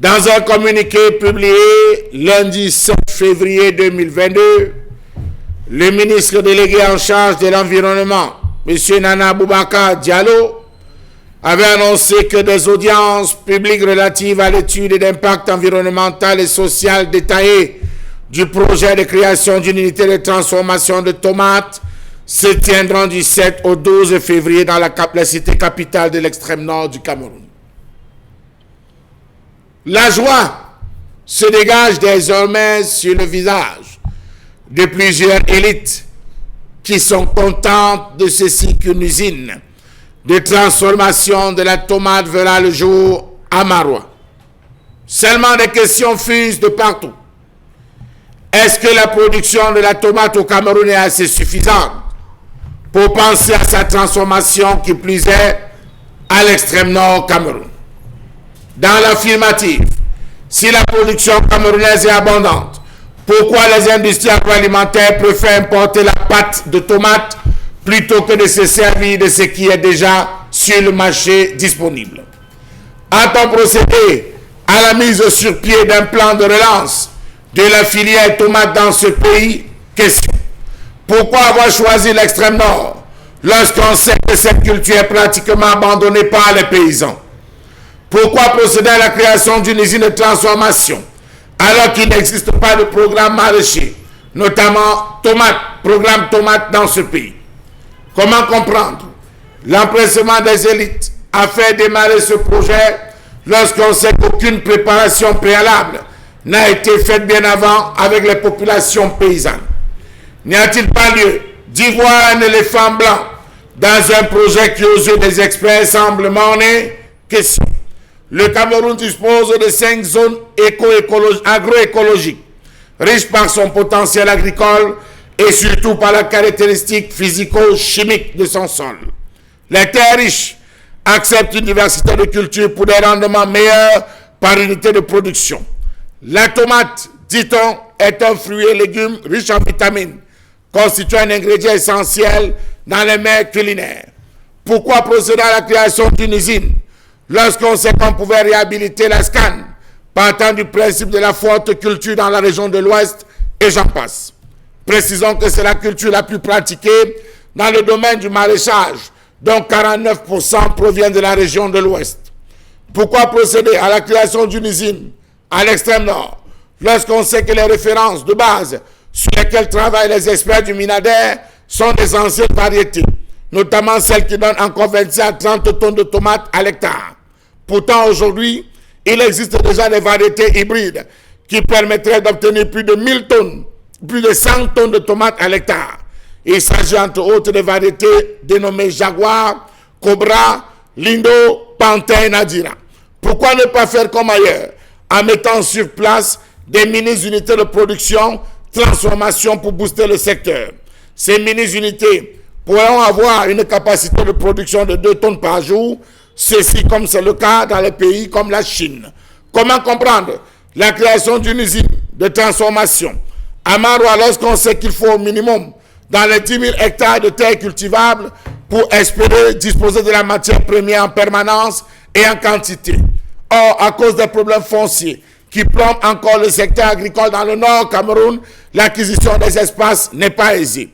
Dans un communiqué publié lundi 7 février 2022, le ministre délégué en charge de l'environnement, M. Nana Boubacar Diallo, avait annoncé que des audiences publiques relatives à l'étude d'impact environnemental et social détaillée du projet de création d'une unité de transformation de tomates se tiendront du 7 au 12 février dans la cité capitale de l'extrême nord du Cameroun. La joie se dégage désormais sur le visage de plusieurs élites qui sont contentes de ceci qu'une usine de transformation de la tomate verra le jour à Maroua. Seulement des questions fusent de partout. Est-ce que la production de la tomate au Cameroun est assez suffisante pour penser à sa transformation, qui plus est à l'extrême nord Cameroun? Dans l'affirmative, si la production camerounaise est abondante, pourquoi les industries agroalimentaires préfèrent importer la pâte de tomate plutôt que de se servir de ce qui est déjà sur le marché disponible? A-t-on procédé à la mise sur pied d'un plan de relance de la filière tomate dans ce pays? Question. Pourquoi avoir choisi l'extrême nord lorsqu'on sait que cette culture est pratiquement abandonnée par les paysans? Pourquoi procéder à la création d'une usine de transformation alors qu'il n'existe pas de programme maraîcher, notamment programme tomate dans ce pays? Comment comprendre l'empressement des élites à faire démarrer ce projet lorsqu'on sait qu'aucune préparation préalable n'a été faite bien avant avec les populations paysannes? N'y a-t-il pas lieu d'y voir un éléphant blanc dans un projet qui, aux yeux des experts, semble morné? Question. Le Cameroun dispose de 5 zones agroécologiques, riches par son potentiel agricole et surtout par la caractéristique physico-chimique de son sol. Les terres riches acceptent une diversité de cultures pour des rendements meilleurs par unité de production. La tomate, dit-on, est un fruit et légume riche en vitamines, constitue un ingrédient essentiel dans les mets culinaires. Pourquoi procéder à la création d'une usine lorsqu'on sait qu'on pouvait réhabiliter la SCAN, partant du principe de la forte culture dans la région de l'Ouest, et j'en passe. Précisons que c'est la culture la plus pratiquée dans le domaine du maraîchage, dont 49% proviennent de la région de l'Ouest. Pourquoi procéder à la création d'une usine à l'extrême nord, lorsqu'on sait que les références de base sur lesquelles travaillent les experts du Minader sont des anciennes variétés, notamment celles qui donnent encore 25 à 30 tonnes de tomates à l'hectare? Pourtant, aujourd'hui, il existe déjà des variétés hybrides qui permettraient d'obtenir plus de 1000 tonnes, plus de 100 tonnes de tomates à l'hectare. Il s'agit entre autres des variétés dénommées Jaguar, Cobra, Lindo, Pantin et Nadira. Pourquoi ne pas faire comme ailleurs, en mettant sur place des mini-unités de production, transformation pour booster le secteur? Ces mini-unités pourront avoir une capacité de production de 2 tonnes par jour, ceci comme c'est le cas dans les pays comme la Chine. Comment comprendre la création d'une usine de transformation à Maroua lorsqu'on sait qu'il faut au minimum dans les 10 000 hectares de terres cultivables pour espérer disposer de la matière première en permanence et en quantité? Or, à cause des problèmes fonciers qui plombent encore le secteur agricole dans le nord Cameroun, l'acquisition des espaces n'est pas aisée.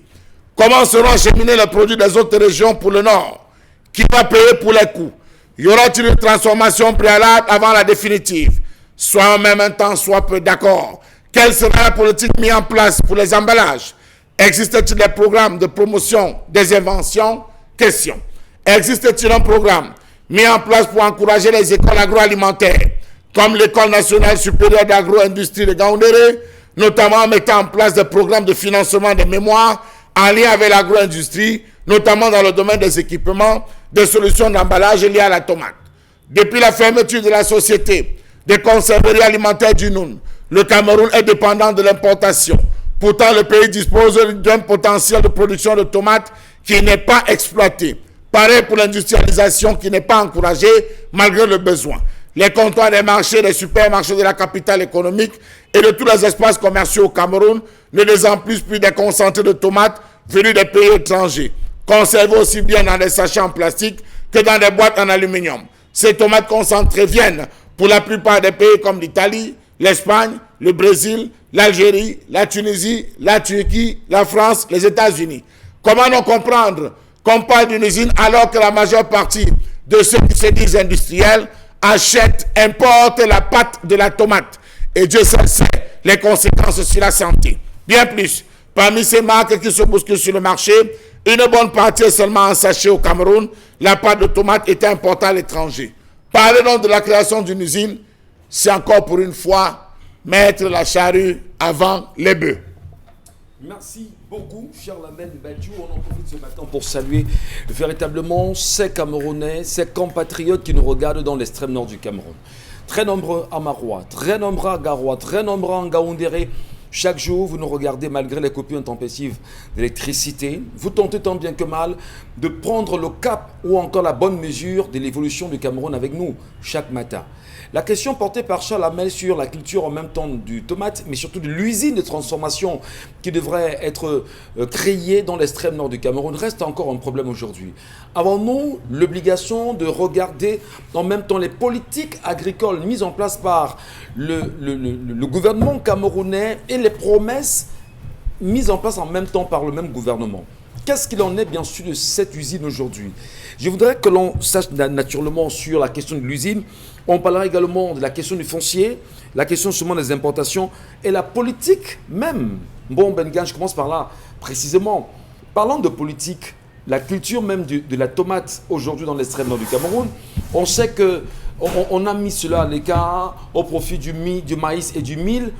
Comment seront acheminés les produits des autres régions pour le nord? Qui va payer pour les coûts? Y aura-t-il une transformation préalable avant la définitive? Soit en même temps, soit peu d'accord. Quelle sera la politique mise en place pour les emballages? Existe-t-il des programmes de promotion des inventions? Question. Existe-t-il un programme mis en place pour encourager les écoles agroalimentaires, comme l'École nationale supérieure d'agro-industrie de Gaoundéré, notamment en mettant en place des programmes de financement des mémoires en lien avec l'agro-industrie, notamment dans le domaine des équipements, des solutions d'emballage liées à la tomate? Depuis la fermeture de la société des conserveries alimentaires du Noun, le Cameroun est dépendant de l'importation. Pourtant, le pays dispose d'un potentiel de production de tomates qui n'est pas exploité. Pareil pour l'industrialisation qui n'est pas encouragée malgré le besoin. Les comptoirs des marchés, des supermarchés de la capitale économique et de tous les espaces commerciaux au Cameroun ne désemplissent plus des concentrés de tomates venus des pays étrangers, conservés aussi bien dans des sachets en plastique que dans des boîtes en aluminium. Ces tomates concentrées viennent pour la plupart des pays comme l'Italie, l'Espagne, le Brésil, l'Algérie, la Tunisie, la Turquie, la France, les États-Unis. Comment non comprendre qu'on parle d'une usine alors que la majeure partie de ceux qui se disent industriels achètent, importent la pâte de la tomate. Et Dieu seul sait les conséquences sur la santé. Bien plus, parmi ces marques qui se bousculent sur le marché, une bonne partie est seulement en sachet au Cameroun. La pâte de tomate est importée à l'étranger. Parler donc de la création d'une usine, c'est encore pour une fois mettre la charrue avant les bœufs. Merci beaucoup, cher Lamel Badjou. On en profite ce matin pour saluer véritablement ces Camerounais, ces compatriotes qui nous regardent dans l'extrême nord du Cameroun. Très nombreux à Maroua, très nombreux à Garoua, très nombreux en Gaoundéré. Chaque jour, vous nous regardez malgré les coupures intempestives d'électricité. Vous tentez tant bien que mal de prendre le cap ou encore la bonne mesure de l'évolution du Cameroun avec nous chaque matin. La question portée par Charles Hamel sur la culture en même temps du tomate, mais surtout de l'usine de transformation qui devrait être créée dans l'extrême nord du Cameroun, reste encore un problème aujourd'hui. Avons-nous l'obligation de regarder en même temps les politiques agricoles mises en place par le gouvernement camerounais et les promesses mises en place en même temps par le même gouvernement? Qu'est-ce qu'il en est bien sûr de cette usine aujourd'hui? Je voudrais que l'on sache naturellement sur la question de l'usine. On parlera également de la question du foncier, la question seulement des importations et la politique même. Bon, Bengan, je commence par là, précisément. Parlant de politique, la culture même de la tomate aujourd'hui dans l'extrême nord du Cameroun, on sait qu'on a mis cela à l'écart au profit du maïs et du mil.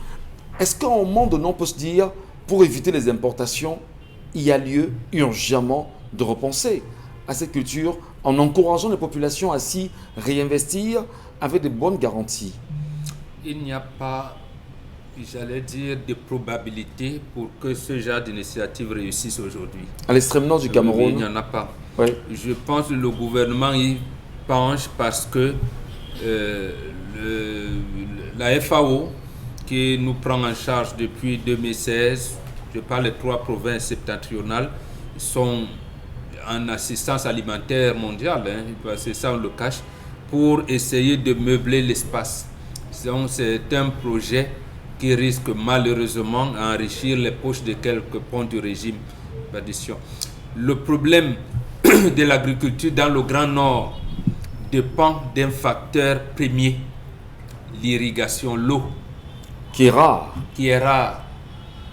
Est-ce qu'à un moment donné, on peut se dire, pour éviter les importations, il y a lieu urgemment de repenser à cette culture en encourageant les populations à s'y réinvestir avec de bonnes garanties? Il n'y a pas, j'allais dire, de probabilité pour que ce genre d'initiative réussisse aujourd'hui. À l'extrême nord du Cameroun? Il n'y en a pas. Oui. Je pense que le gouvernement y penche parce que la FAO, qui nous prend en charge depuis 2016, je parle des 3 provinces septentrionales, sont en assistance alimentaire mondiale, c'est ça on le cache, pour essayer de meubler l'espace. Donc c'est un projet qui risque malheureusement d'enrichir les poches de quelques ponts du régime d'addition. Le problème de l'agriculture dans le Grand Nord dépend d'un facteur premier, l'irrigation, l'eau. Qui est rare. Qui est rare.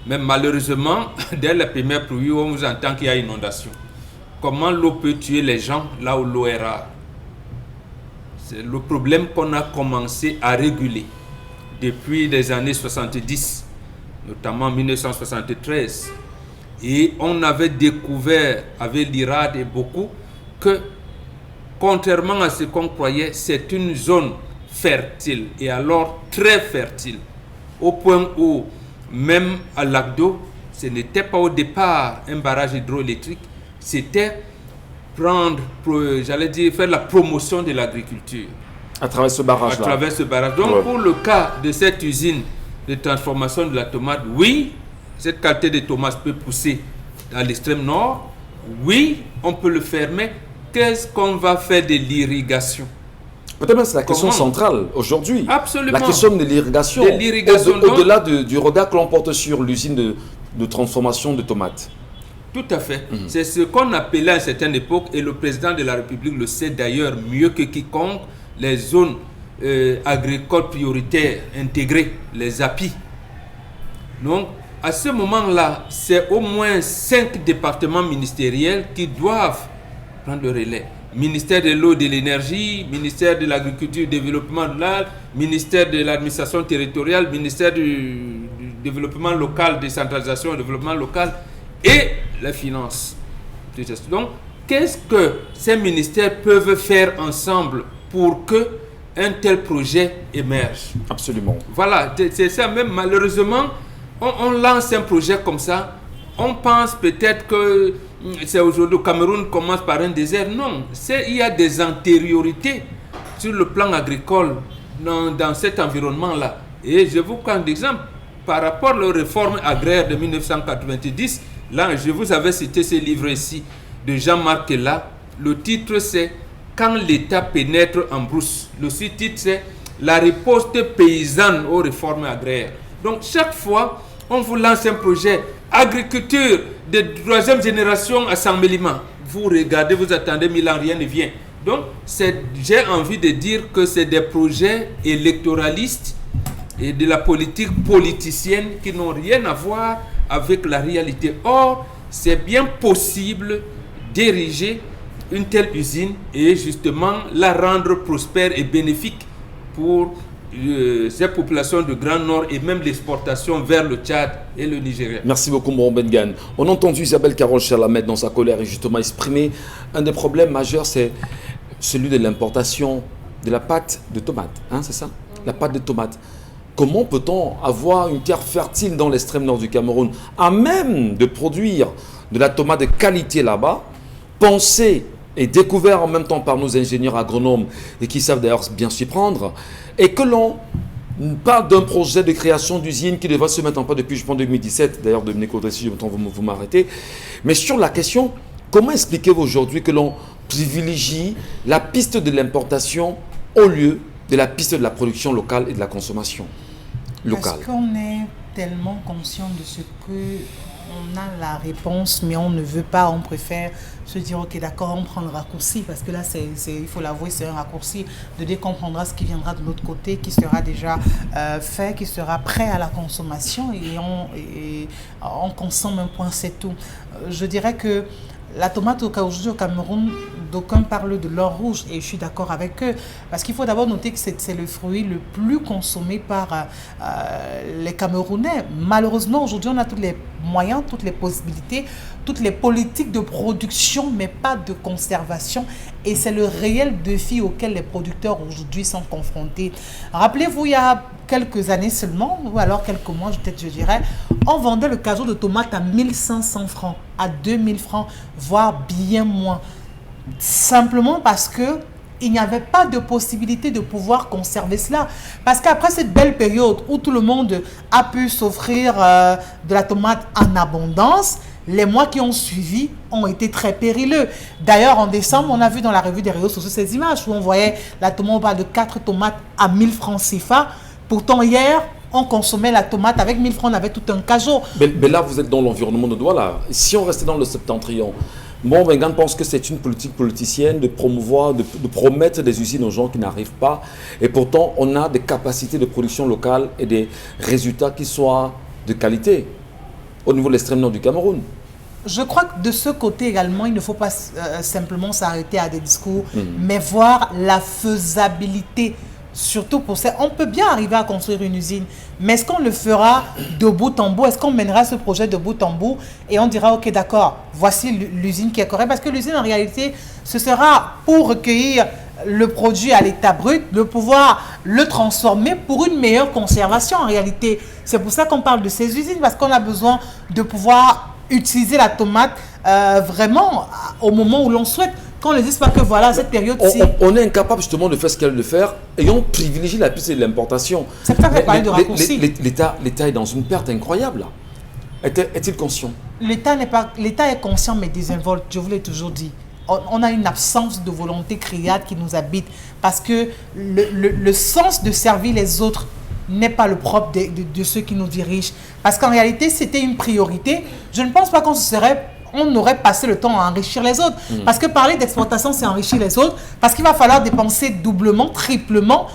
Mais malheureusement, dès la première pluie, on vous entend qu'il y a inondation. Comment l'eau peut tuer les gens là où l'eau est rare? C'est le problème qu'on a commencé à réguler depuis les années 70, notamment 1973. Et on avait découvert avec l'IRAD et beaucoup que, contrairement à ce qu'on croyait, c'est une zone fertile, et alors très fertile, au point où même à Lac d'eau, ce n'était pas au départ un barrage hydroélectrique, c'était faire la promotion de l'agriculture. À travers ce barrage-là. À travers ce barrage. Donc, pour le cas de cette usine de transformation de la tomate, oui, cette qualité de tomate peut pousser à l'extrême nord. Oui, on peut le faire, mais qu'est-ce qu'on va faire de l'irrigation? Peut-être que c'est la question centrale aujourd'hui. Absolument. La question de l'irrigation. Au-delà du regard que l'on porte sur l'usine de transformation de tomates. Tout à fait. C'est ce qu'on appelait à une certaine époque, et le président de la République le sait d'ailleurs mieux que quiconque, les zones agricoles prioritaires intégrées, les API. Donc, à ce moment-là, c'est au moins 5 départements ministériels qui doivent prendre le relais. Ministère de l'eau et de l'énergie, ministère de l'agriculture et du développement rural, ministère de l'administration territoriale, ministère du développement local, décentralisation et développement local, et les finances. Donc, qu'est-ce que ces ministères peuvent faire ensemble pour que un tel projet émerge? Absolument. Voilà, c'est ça. Même malheureusement, on lance un projet comme ça, on pense peut-être que c'est aujourd'hui, le Cameroun commence par un désert. Non, il y a des antériorités sur le plan agricole dans cet environnement-là. Et je vous prends d'exemple, par rapport aux réformes agraires de 1990, là, je vous avais cité ce livre ici de Jean-Marc Kella. Le titre, c'est « Quand l'État pénètre en brousse ». Le sous-titre, c'est « La riposte paysanne aux réformes agraires ». Donc chaque fois, on vous lance un projet agriculture de 3e génération à Saint-Méliman. Vous regardez, vous attendez 1000 ans, rien ne vient. Donc j'ai envie de dire que c'est des projets électoralistes et de la politique politicienne qui n'ont rien à voir avec la réalité. Or, c'est bien possible d'ériger une telle usine et justement la rendre prospère et bénéfique pour ces populations du Grand Nord et même l'exportation vers le Tchad et le Nigeria. Merci beaucoup, Moron Bengan. On a entendu Isabelle Carole Chalamet dans sa colère et justement exprimer un des problèmes majeurs, c'est celui de l'importation de la pâte de tomate. Hein, c'est ça? La pâte de tomate. Comment peut-on avoir une terre fertile dans l'extrême nord du Cameroun, à même de produire de la tomate de qualité là-bas, pensée et découvert en même temps par nos ingénieurs agronomes et qui savent d'ailleurs bien s'y prendre, et que l'on parle d'un projet de création d'usine qui devrait se mettre en place depuis, je pense, 2017. D'ailleurs, Dominique Audrey, si vous m'arrêtez. Mais sur la question, comment expliquez-vous aujourd'hui que l'on privilégie la piste de l'importation au lieu de la piste de la production locale et de la consommation locale? Parce qu'on est tellement conscient de ce que on a la réponse, mais on ne veut pas, on préfère se dire ok d'accord, on prend le raccourci, parce que là il faut l'avouer, c'est un raccourci de dire qu'on prendra ce qui viendra de l'autre côté, qui sera déjà fait, qui sera prêt à la consommation et on consomme un point, c'est tout. Je dirais que la tomate aujourd'hui au Cameroun, d'aucuns parlent de l'or rouge et je suis d'accord avec eux. Parce qu'il faut d'abord noter que c'est le fruit le plus consommé par les Camerounais. Malheureusement, aujourd'hui, on a tous les moyens, toutes les possibilités, toutes les politiques de production, mais pas de conservation. Et c'est le réel défi auquel les producteurs aujourd'hui sont confrontés. Rappelez-vous, il y a quelques années seulement, ou alors quelques mois, peut-être je dirais, on vendait le cageot de tomate à 1500 francs, à 2000 francs, voire bien moins. Simplement parce que il n'y avait pas de possibilité de pouvoir conserver cela. Parce qu'après cette belle période où tout le monde a pu s'offrir de la tomate en abondance, les mois qui ont suivi ont été très périlleux. D'ailleurs, en décembre, on a vu dans la revue des réseaux sociaux ces images où on voyait la tomate, on parle de 4 tomates à 1000 francs CFA. Pourtant, hier, on consommait la tomate avec 1000 francs, on avait tout un cajot. Mais là, vous êtes dans l'environnement de Douala. Si on restait dans le septentrion, Moron Bengan pense que c'est une politique politicienne de promouvoir, de promettre des usines aux gens qui n'arrivent pas. Et pourtant, on a des capacités de production locale et des résultats qui soient de qualité au niveau de l'extrême nord du Cameroun. Je crois que de ce côté également, il ne faut pas simplement s'arrêter à des discours, mais voir la faisabilité. Surtout pour ça, on peut bien arriver à construire une usine, mais est-ce qu'on le fera de bout en bout? Est-ce qu'on mènera ce projet de bout en bout et on dira ok d'accord, voici l'usine qui est correcte? Parce que l'usine en réalité, ce sera pour recueillir le produit à l'état brut, de pouvoir le transformer pour une meilleure conservation en réalité. C'est pour ça qu'on parle de ces usines, parce qu'on a besoin de pouvoir utiliser la tomate vraiment au moment où l'on souhaite. Qu'on ne dise pas que voilà, cette période-ci... On est incapable justement de faire ce qu'elle veut faire et on privilégie la piste de l'importation. C'est pour ça que je parlais de raccourci. L'État est dans une perte incroyable là. Est-il conscient? L'État est conscient mais désinvolte, je vous l'ai toujours dit. On a une absence de volonté criarde qui nous habite parce que le sens de servir les autres n'est pas le propre de ceux qui nous dirigent. Parce qu'en réalité, c'était une priorité. Je ne pense pas on aurait passé le temps à enrichir les autres. Parce que parler d'exportation, c'est enrichir les autres. Parce qu'il va falloir dépenser doublement, triplement,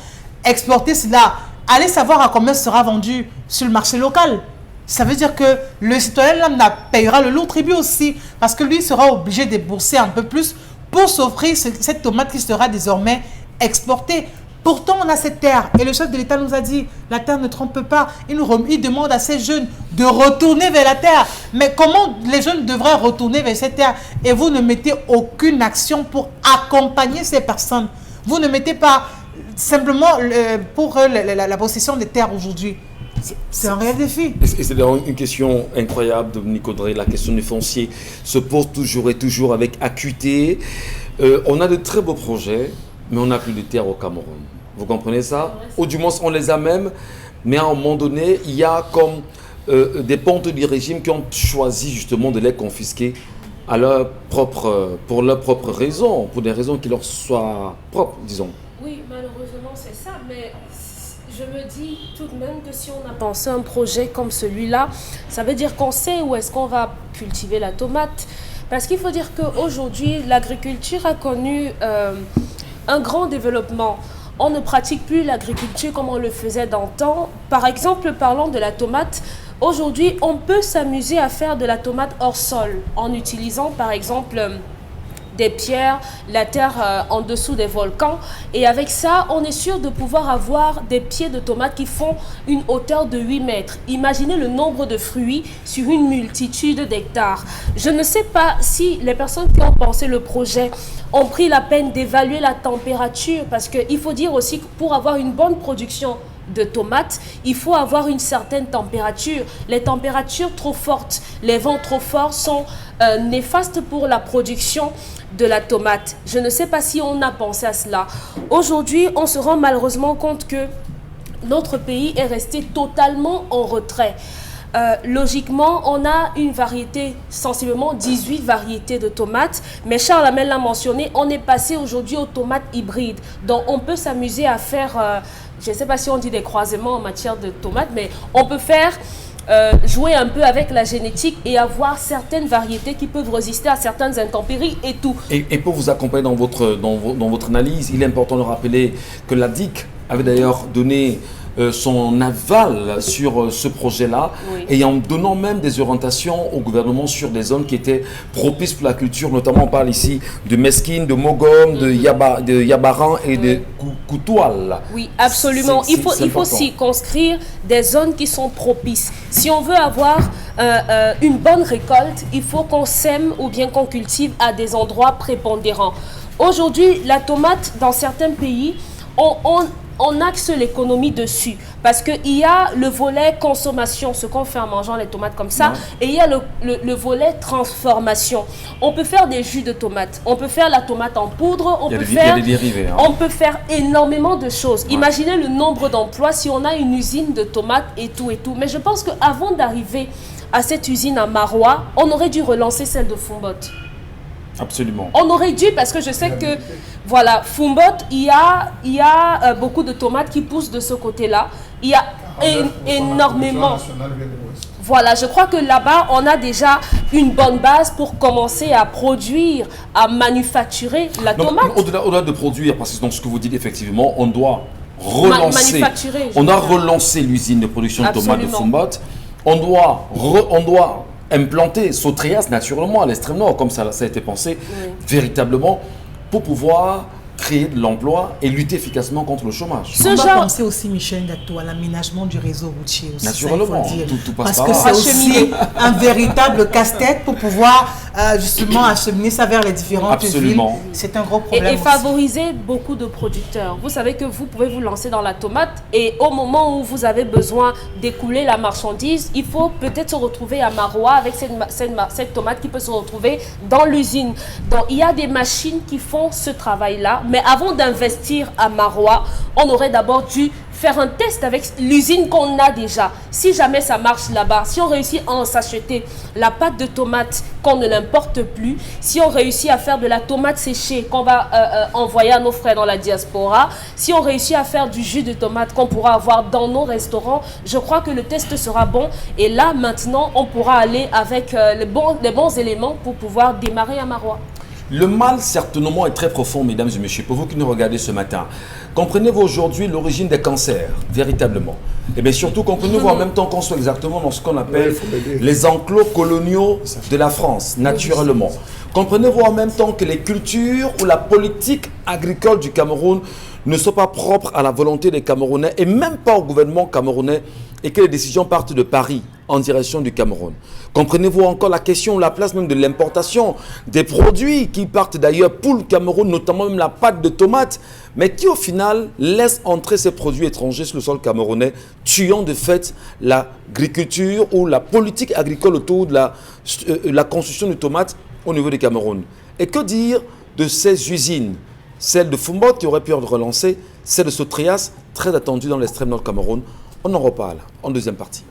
exporter cela. Allez savoir à combien sera vendu sur le marché local. Ça veut dire que le citoyen là payera le lourd tribut aussi. Parce que lui sera obligé de débourser un peu plus pour s'offrir cette tomate qui sera désormais exportée. Pourtant, on a cette terre. Et le chef de l'État nous a dit, la terre ne trompe pas. Il demande à ces jeunes de retourner vers la terre. Mais comment les jeunes devraient retourner vers cette terre? Et vous ne mettez aucune action pour accompagner ces personnes. Vous ne mettez pas simplement pour la possession des terres aujourd'hui. C'est un réel défi. Et c'est une question incroyable, Dominique Audrey. La question du foncier se pose toujours et toujours avec acuité. On a de très beaux projets, mais on n'a plus de terre au Cameroun. Vous comprenez ça? Ou du moins, on les a même, mais à un moment donné, il y a comme des pontes du régime qui ont choisi justement de les confisquer à pour leurs propres raisons, pour des raisons qui leur soient propres, disons. Oui, malheureusement, c'est ça, mais Je me dis tout de même que si on a pensé un projet comme celui-là, ça veut dire qu'on sait où est-ce qu'on va cultiver la tomate. Parce qu'il faut dire qu'aujourd'hui, l'agriculture a connu un grand développement. On ne pratique plus l'agriculture comme on le faisait d'antan. Par exemple, parlons de la tomate. Aujourd'hui, on peut s'amuser à faire de la tomate hors sol en utilisant par exemple des pierres, la terre en dessous des volcans. Et avec ça, on est sûr de pouvoir avoir des pieds de tomates qui font une hauteur de 8 mètres. Imaginez le nombre de fruits sur une multitude d'hectares. Je ne sais pas si les personnes qui ont pensé le projet ont pris la peine d'évaluer la température, parce qu'il faut dire aussi que pour avoir une bonne production de tomates, il faut avoir une certaine température. Les températures trop fortes, les vents trop forts sont néfastes pour la production de la tomate. Je ne sais pas si on a pensé à cela. Aujourd'hui, on se rend malheureusement compte que notre pays est resté totalement en retrait. Logiquement, on a une variété, sensiblement 18 variétés de tomates, mais Charles Hamel l'a mentionné, on est passé aujourd'hui aux tomates hybrides. Donc on peut s'amuser à faire, je ne sais pas si on dit des croisements en matière de tomates, mais on peut faire jouer un peu avec la génétique et avoir certaines variétés qui peuvent résister à certaines intempéries et tout. Et pour vous accompagner dans votre analyse, il est important de rappeler que la DIC avait d'ailleurs donné son aval sur ce projet-là, oui, et en donnant même des orientations au gouvernement sur des zones qui étaient propices pour la culture. Notamment, on parle ici de Mesquine, de Mogom, de Yabaran et de Koutoual. Oui, absolument. Il faut circonscrire des zones qui sont propices. Si on veut avoir une bonne récolte, il faut qu'on sème ou bien qu'on cultive à des endroits prépondérants. Aujourd'hui, la tomate, dans certains pays, on axe l'économie dessus, parce qu'il y a le volet consommation, ce qu'on fait en mangeant les tomates comme ça, et il y a le volet transformation. On peut faire des jus de tomates, on peut faire la tomate en poudre, on peut faire énormément de choses. Ouais. Imaginez le nombre d'emplois si on a une usine de tomates et tout. Mais je pense qu'avant d'arriver à cette usine à Marois, on aurait dû relancer celle de Fombot. Absolument. On aurait dû, parce que je sais que, voilà, Fombot, il y a beaucoup de tomates qui poussent de ce côté-là. Il y a énormément. Voilà, je crois que là-bas, on a déjà une bonne base pour commencer à produire, à manufacturer la tomate. Au-delà de produire, parce que dans ce que vous dites, effectivement, on doit relancer. On a relancé l'usine de production de tomates de Fombot. On doit implanter Sautrias naturellement à l'extrême nord, comme ça a été pensé, oui, véritablement, pour pouvoir créer de l'emploi et lutter efficacement contre le chômage. On va penser aussi, Michel Ngatou, à l'aménagement du réseau routier aussi. Naturellement, tout passe parce que c'est aussi un véritable casse-tête pour pouvoir justement acheminer ça vers les différentes villes. C'est un gros problème. Et favoriser beaucoup de producteurs. Vous savez que vous pouvez vous lancer dans la tomate et au moment où vous avez besoin d'écouler la marchandise, il faut peut-être se retrouver à Marois avec cette tomate qui peut se retrouver dans l'usine. Donc il y a des machines qui font ce travail-là. Mais avant d'investir à Marois, on aurait d'abord dû faire un test avec l'usine qu'on a déjà. Si jamais ça marche là-bas, si on réussit à en s'acheter la pâte de tomate qu'on ne l'importe plus, si on réussit à faire de la tomate séchée qu'on va envoyer à nos frères dans la diaspora, si on réussit à faire du jus de tomate qu'on pourra avoir dans nos restaurants, je crois que le test sera bon. Et là, maintenant, on pourra aller avec les bons éléments pour pouvoir démarrer à Marois. Le mal, certainement, est très profond, mesdames et messieurs. Pour vous qui nous regardez ce matin, comprenez-vous aujourd'hui l'origine des cancers, véritablement? Et bien surtout, comprenez-vous en même temps qu'on soit exactement dans ce qu'on appelle les enclos coloniaux de la France, naturellement. Comprenez-vous en même temps que les cultures ou la politique agricole du Cameroun ne sont pas propres à la volonté des Camerounais et même pas au gouvernement camerounais, et que les décisions partent de Paris en direction du Cameroun. Comprenez-vous encore la question, la place même de l'importation des produits qui partent d'ailleurs pour le Cameroun, notamment même la pâte de tomate, mais qui au final laissent entrer ces produits étrangers sur le sol camerounais, tuant de fait l'agriculture ou la politique agricole autour de la construction de tomates au niveau du Cameroun. Et que dire de ces usines? Celle de Fombot qui aurait pu être relancée, celle de Sautrias, très attendue dans l'extrême nord du Cameroun. On en reparle en deuxième partie.